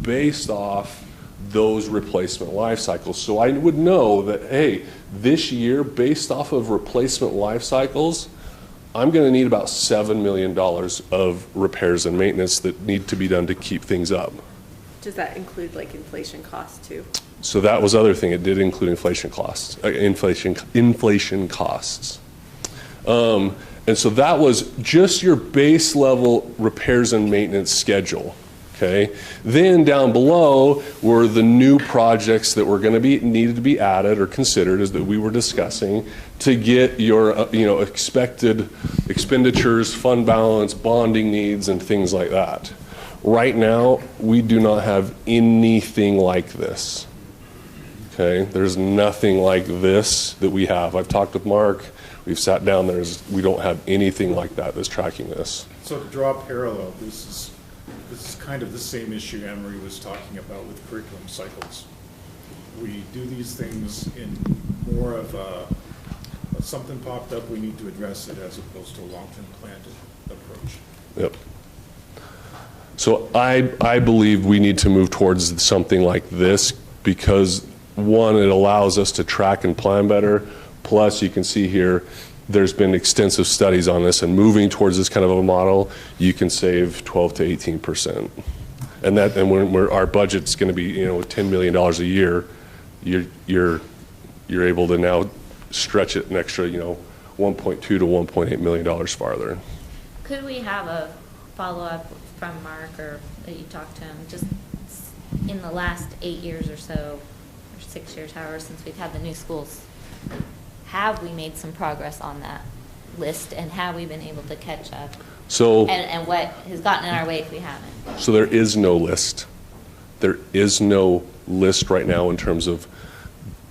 Speaker 4: based off those replacement life cycles. So I would know that, hey, this year, based off of replacement life cycles, I'm going to need about $7 million of repairs and maintenance that need to be done to keep things up.
Speaker 1: Does that include like inflation costs too?
Speaker 4: So that was the other thing. It did include inflation costs, inflation costs. And so that was just your base level repairs and maintenance schedule. Okay. Then down below were the new projects that were going to be needed to be added or considered, as that we were discussing, to get your expected expenditures, fund balance, bonding needs, and things like that. Right now, we do not have anything like this. Okay, there's nothing like this that we have. I've talked with Mark. We've sat down there. We don't have anything like that that's tracking this.
Speaker 5: So to draw a parallel, this is kind of the same issue Anne-Marie was talking about with curriculum cycles. We do these things in more of something popped up, we need to address it, as opposed to a long-term planned approach.
Speaker 4: Yep. So I believe we need to move towards something like this because, one, it allows us to track and plan better. Plus, you can see here, there's been extensive studies on this, and moving towards this kind of a model, you can save 12 to 18%. And when our budget's going to be, $10 million a year, you're able to now stretch it an extra, $1.2 to $1.8 million farther.
Speaker 2: Could we have a follow-up from Mark, or that you talked to him, just in the last 8 years or so, or 6 years, however, since we've had the new schools, have we made some progress on that list, and have we been able to catch up?
Speaker 4: So,
Speaker 2: and what has gotten in our way if we haven't?
Speaker 4: So there is no list. There is no list right now in terms of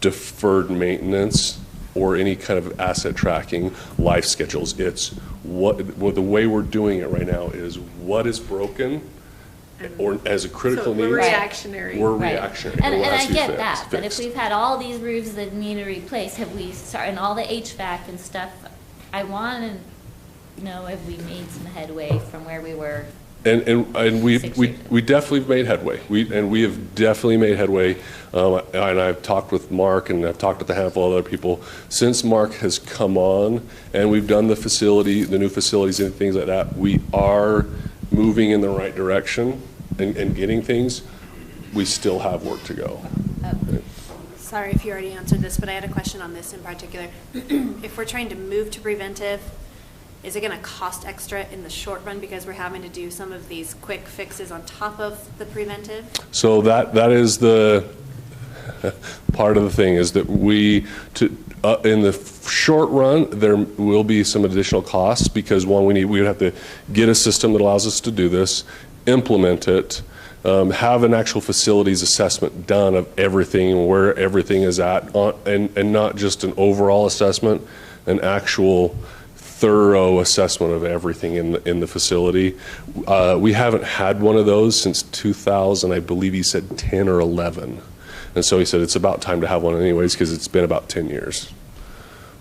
Speaker 4: deferred maintenance or any kind of asset tracking, life schedules. It's the way we're doing it right now is what is broken or as a critical need.
Speaker 1: We're reactionary.
Speaker 4: We're
Speaker 2: Right.
Speaker 4: reactionary.
Speaker 2: And
Speaker 4: It
Speaker 2: I
Speaker 4: has to be
Speaker 2: get that, but if
Speaker 4: fixed.
Speaker 2: we've had all these roofs that need to replace, have we started, and all the HVAC and stuff, I want to know if we made some headway from where we were.
Speaker 4: And we
Speaker 2: 6 years ago.
Speaker 4: we definitely made headway. We have definitely made headway. And I've talked with Mark, and I've talked with a handful of other people since Mark has come on, and we've done the new facilities and things like that. We are moving in the right direction and getting things. We still have work to go.
Speaker 13: Sorry if you already answered this, but I had a question on this in particular. If we're trying to move to preventive, is it going to cost extra in the short run because we're having to do some of these quick fixes on top of the preventive?
Speaker 4: So that is the part of the thing, is that in the short run, there will be some additional costs because we would have to get a system that allows us to do this, implement it, have an actual facilities assessment done of everything, where everything is at, and not just an overall assessment, an actual thorough assessment of everything in the facility. We haven't had one of those since 2000, I believe he said 10 or 11. And so he said it's about time to have one anyways because it's been about 10 years.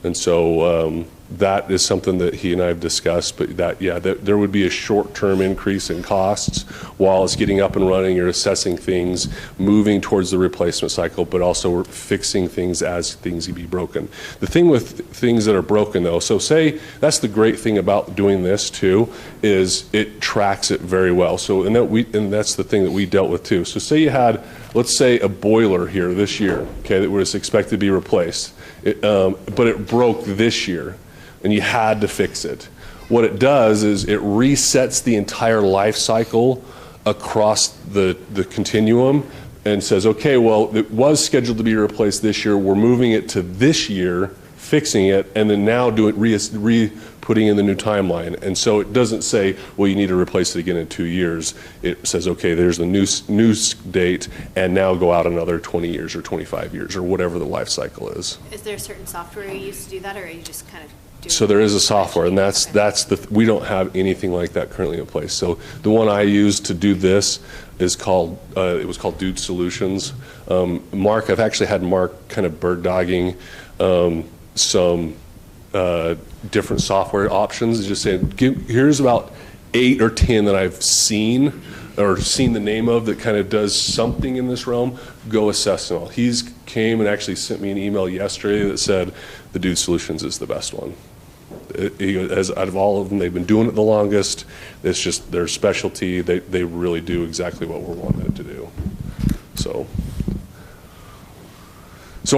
Speaker 4: And so that is something that he and I have discussed, but there would be a short-term increase in costs while it's getting up and running. You're assessing things, moving towards the replacement cycle, but also we're fixing things as things be broken. The thing with things that are broken, though, so say that's the great thing about doing this too, is it tracks it very well. So and that's the thing that we dealt with too. So say you had, let's say, a boiler here this year, okay, that was expected to be replaced, but it broke this year, and you had to fix it. What it does is it resets the entire life cycle across the continuum and says, okay, well, it was scheduled to be replaced this year. We're moving it to this year, fixing it, and then now putting in the new timeline. And so it doesn't say, well, you need to replace it again in 2 years. It says, okay, there's the new date, and now go out another 20 years or 25 years or whatever the life cycle is.
Speaker 13: Is there a certain software you use to do that, or are you just kind of doing?
Speaker 4: So there is a software, and we don't have anything like that currently in place. So the one I used to do this is called, it was called Dude Solutions. I've actually had Mark kind of bird dogging some different software options, just saying, here's about 8 or 10 that I've seen or seen the name of that kind of does something in this realm, go assess them all. He's came and actually sent me an email yesterday that said the Dude Solutions is the best one. As out of all of them, they've been doing it the longest. It's just their specialty. They really do exactly what we're wanting it to do. So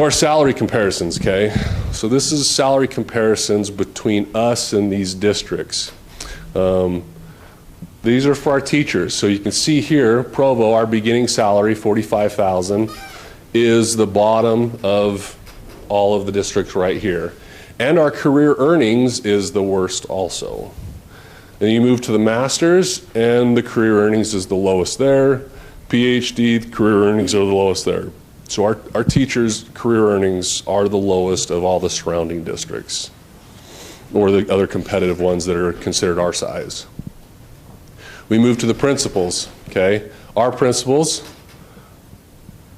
Speaker 4: our salary comparisons, okay? So this is salary comparisons between us and these districts. These are for our teachers. So you can see here, Provo, our beginning salary, $45,000, is the bottom of all of the districts right here. And our career earnings is the worst also. Then you move to the masters, and the career earnings is the lowest there. PhD, the career earnings are the lowest there. So our teachers' career earnings are the lowest of all the surrounding districts, or the other competitive ones that are considered our size. We move to the principals, okay? Our principals,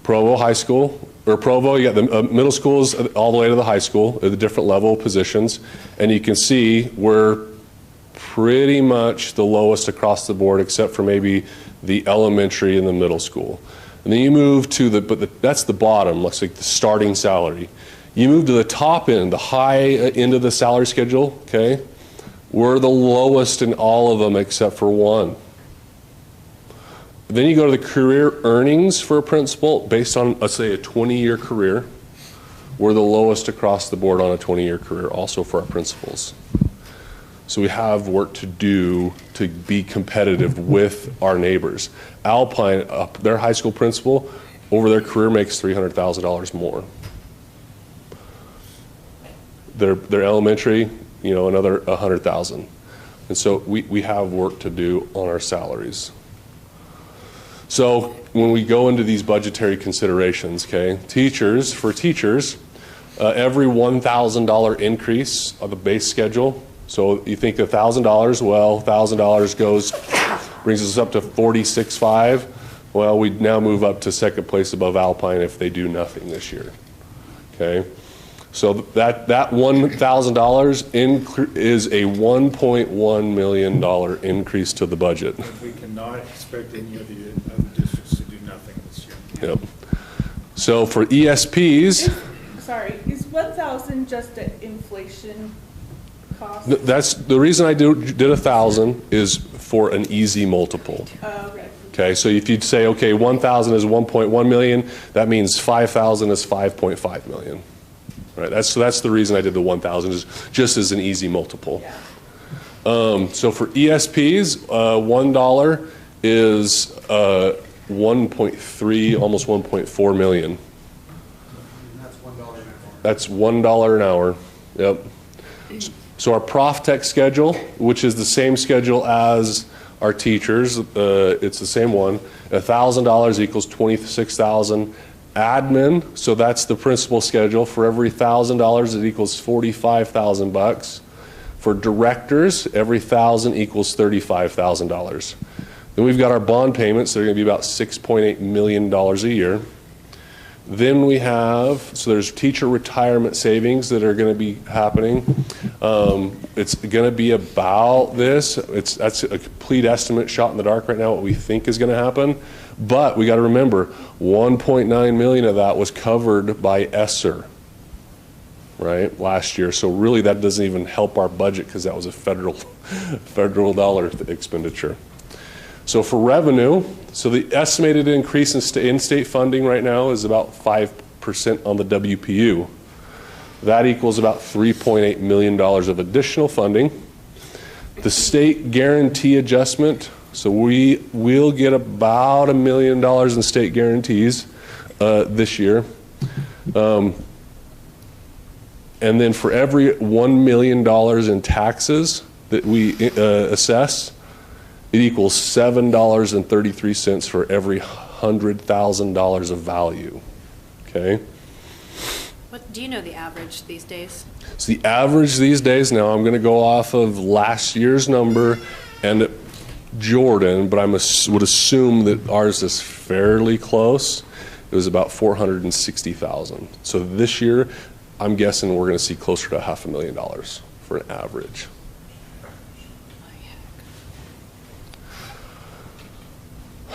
Speaker 4: Provo High School, or Provo, you got the middle schools all the way to the high school at the different level positions, and you can see we're pretty much the lowest across the board except for maybe the elementary and the middle school. And then you move to that's the bottom, looks like the starting salary. You move to the top end, the high end of the salary schedule, okay? We're the lowest in all of them except for one. Then you go to the career earnings for a principal based on, let's say, a 20-year career. We're the lowest across the board on a 20-year career, also for our principals. So we have work to do to be competitive with our neighbors. Alpine, their high school principal, over their career makes $300,000 more. Their elementary, another $100,000. And so we have work to do on our salaries. So when we go into these budgetary considerations, okay, for teachers, every $1,000 increase of the base schedule. So you think $1,000, well, $1,000 brings us up to $46,500. Well, we now move up to second place above Alpine if they do nothing this year. Okay, so that $1,000 is a $1.1 million increase to the budget.
Speaker 5: We cannot expect any of the other districts to do nothing this year.
Speaker 4: Yep. So for ESPs,
Speaker 3: Is 1,000 just an inflation cost?
Speaker 4: that's the reason I did 1,000 is for an easy multiple.
Speaker 3: Okay.
Speaker 4: Okay, so if you'd say, okay, 1,000 is 1.1 million, that means 5,000 is 5.5 million. Right, that's the reason I did the 1,000, is just as an easy multiple.
Speaker 3: Yeah.
Speaker 4: So for ESPs, $1 is 1.3, almost 1.4 million. That's $1 an hour. Yep. So our Prof Tech schedule, which is the same schedule as our teachers, it's the same one. $1,000 equals $26,000. Admin, so that's the principal schedule. For every $1,000, it equals $45,000. For directors, every 1,000 equals $35,000. Then we've got our bond payments. They're going to be about $6.8 million a year. Then we have, so there's teacher retirement savings that are going to be happening. It's going to be about this. That's a complete estimate, shot in the dark right now, what we think is going to happen. But we got to remember, 1.9 million of that was covered by ESSER, right, last year. So really that doesn't even help our budget because that was a federal dollar expenditure. So for revenue, so the estimated increase in in-state funding right now is about 5% on the WPU. That equals about $3.8 million of additional funding. The state guarantee adjustment, so we will get about $1 million in state guarantees this year. And then for every $1 million in taxes that we assess, it equals $7.33 for every $100,000 of value. Okay?
Speaker 13: What do you know the average these days?
Speaker 4: So the average these days, now I'm going to go off of last year's number and Jordan, but I would assume that ours is fairly close. It was about 460,000. So this year, I'm guessing we're going to see closer to $500,000 for an average.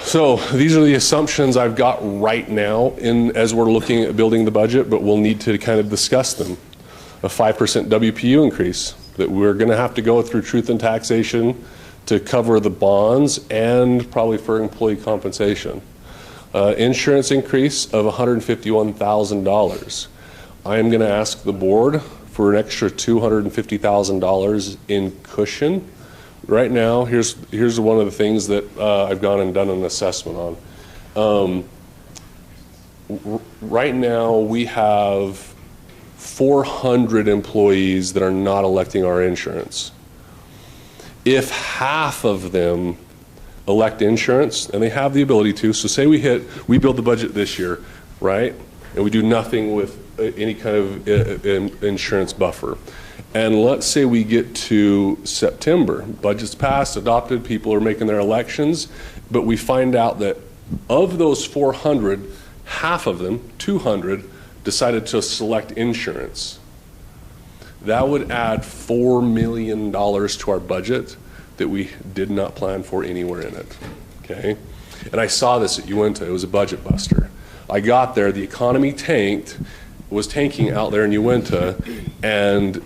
Speaker 4: So these are the assumptions I've got right now as we're looking at building the budget, but we'll need to kind of discuss them. A 5% WPU increase that we're going to have to go through truth and taxation to cover the bonds and probably for employee compensation. Insurance increase of $151,000. I am going to ask the board for an extra $250,000 in cushion. Right now, here's one of the things that I've gone and done an assessment on. Right now, we have 400 employees that are not electing our insurance. If half of them elect insurance, and they have the ability to, so say we build the budget this year, right? And we do nothing with any kind of insurance buffer. And let's say we get to September, budget's passed, adopted, people are making their elections, but we find out that of those 400, half of them, 200, decided to select insurance. That would add $4 million to our budget that we did not plan for anywhere in it, okay? And I saw this at Uinta, it was a budget buster. I got there, the economy was tanking out there in Uinta, and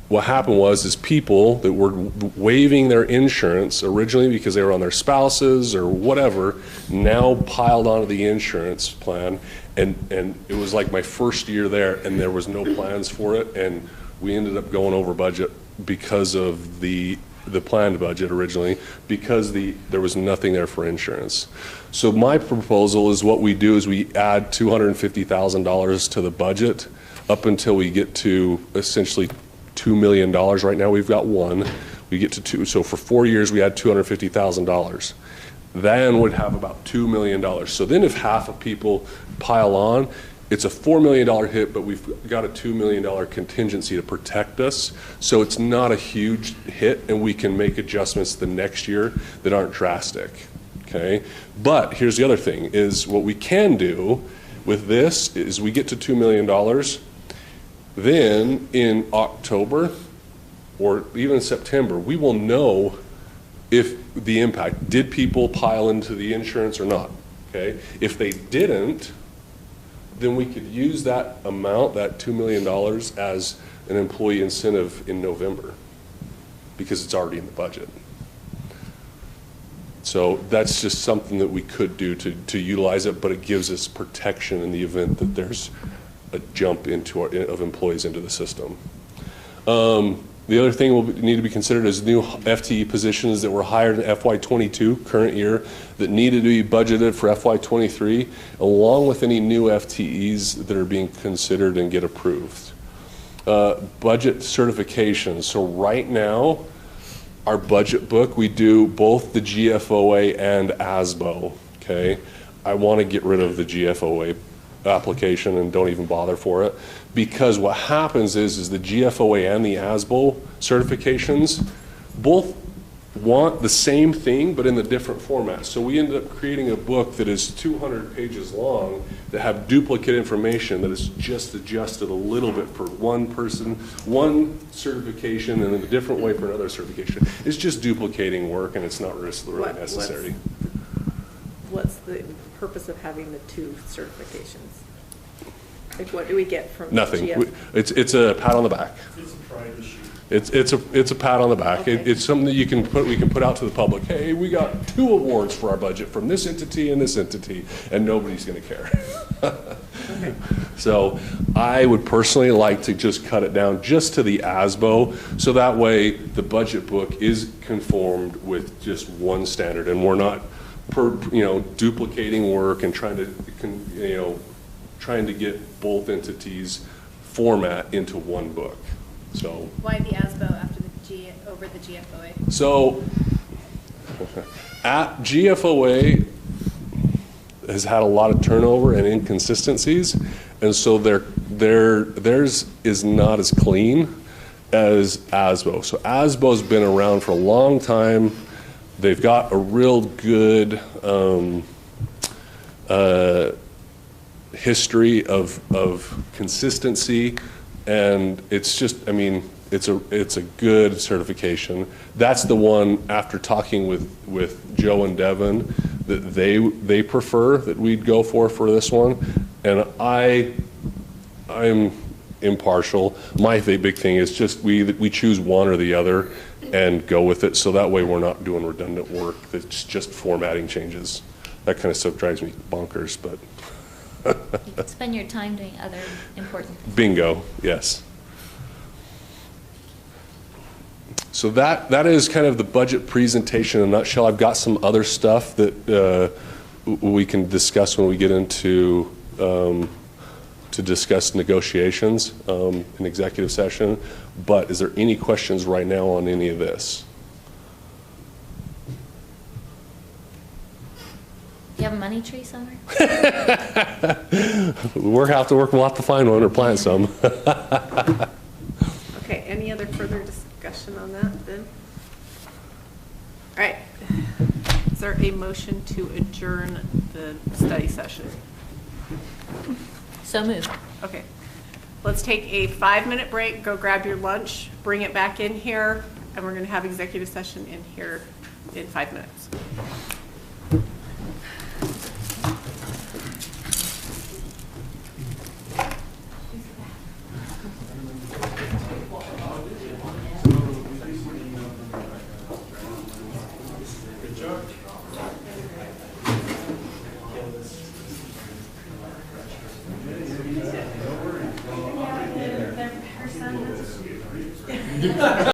Speaker 4: what happened is people that were waiving their insurance originally because they were on their spouses or whatever, now piled onto the insurance plan. And it was like my first year there, and there was no plans for it, and we ended up going over budget because of the planned budget originally, because there was nothing there for insurance. So my proposal is, what we do is we add $250,000 to the budget up until we get to essentially $2 million. Right now we've got one. We get to two. So for 4 years we had $250,000. Then would have about $2 million. So then if half of people pile on, it's a $4 million hit, but we've got a $2 million contingency to protect us. So it's not a huge hit, and we can make adjustments the next year that aren't drastic, okay? But here's the other thing, is what we can do with this is we get to $2 million, then in October or even September, we will know if the impact, did people pile into the insurance or not, okay? If they didn't, then we could use that amount, that $2 million, as an employee incentive in November, because it's already in the budget. So that's just something that we could do to utilize it, but it gives us protection in the event that there's a jump of employees into the system. The other thing will need to be considered is new FTE positions that were hired in FY22, current year, that needed to be budgeted for FY23, along with any new FTEs that are being considered and get approved. Budget certifications. So right now, our budget book, we do both the GFOA and ASBO, okay? I want to get rid of the GFOA application and don't even bother for it, because what happens is the GFOA and the ASBO certifications both want the same thing but in the different formats. So we end up creating a book that is 200 pages long that have duplicate information that is just adjusted a little bit for one person, one certification, and in a different way for another certification. It's just duplicating work, and it's not really necessary.
Speaker 1: What's the purpose of having the two certifications? Like, what do we get from
Speaker 4: Nothing.
Speaker 1: GF?
Speaker 4: It's a pat on the back.
Speaker 5: It's a pride issue.
Speaker 4: It's a pat on the back.
Speaker 1: Okay.
Speaker 4: It's something that we can put out to the public. Hey, we got 2 awards for our budget from this entity and this entity, and nobody's going to care.
Speaker 1: Okay.
Speaker 4: So I would personally like to just cut it down just to the ASBO, so that way the budget book is conformed with just one standard, and we're not duplicating work and trying to get both entities format into one book. So
Speaker 13: Why the ASBO over the GFOA?
Speaker 4: So at GFOA has had a lot of turnover and inconsistencies, and so theirs is not as clean as ASBO. So ASBO's been around for a long time. They've got a real good history of consistency, and it's just, it's a good certification. That's the one, after talking with Joe and Devin, that they prefer that we'd go for this one. And I'm impartial. My big thing is just we choose one or the other and go with it, so that way we're not doing redundant work that's just formatting changes. That kind of stuff drives me bonkers, but.
Speaker 2: You could spend your time doing other important things.
Speaker 4: Bingo, yes. So that is kind of the budget presentation in a nutshell. I've got some other stuff that we can discuss when we get into to discuss negotiations in executive session. But is there any questions right now on any of this?
Speaker 2: Do you have a money tree somewhere?
Speaker 4: We'll have to find one or plant some.
Speaker 1: Okay, any other further discussion on that then? All right, is there a motion to adjourn the study session?
Speaker 2: So moved.
Speaker 1: Okay, let's take a 5-minute break, go grab your lunch, bring it back in here, and we're gonna have executive session in here in 5 minutes.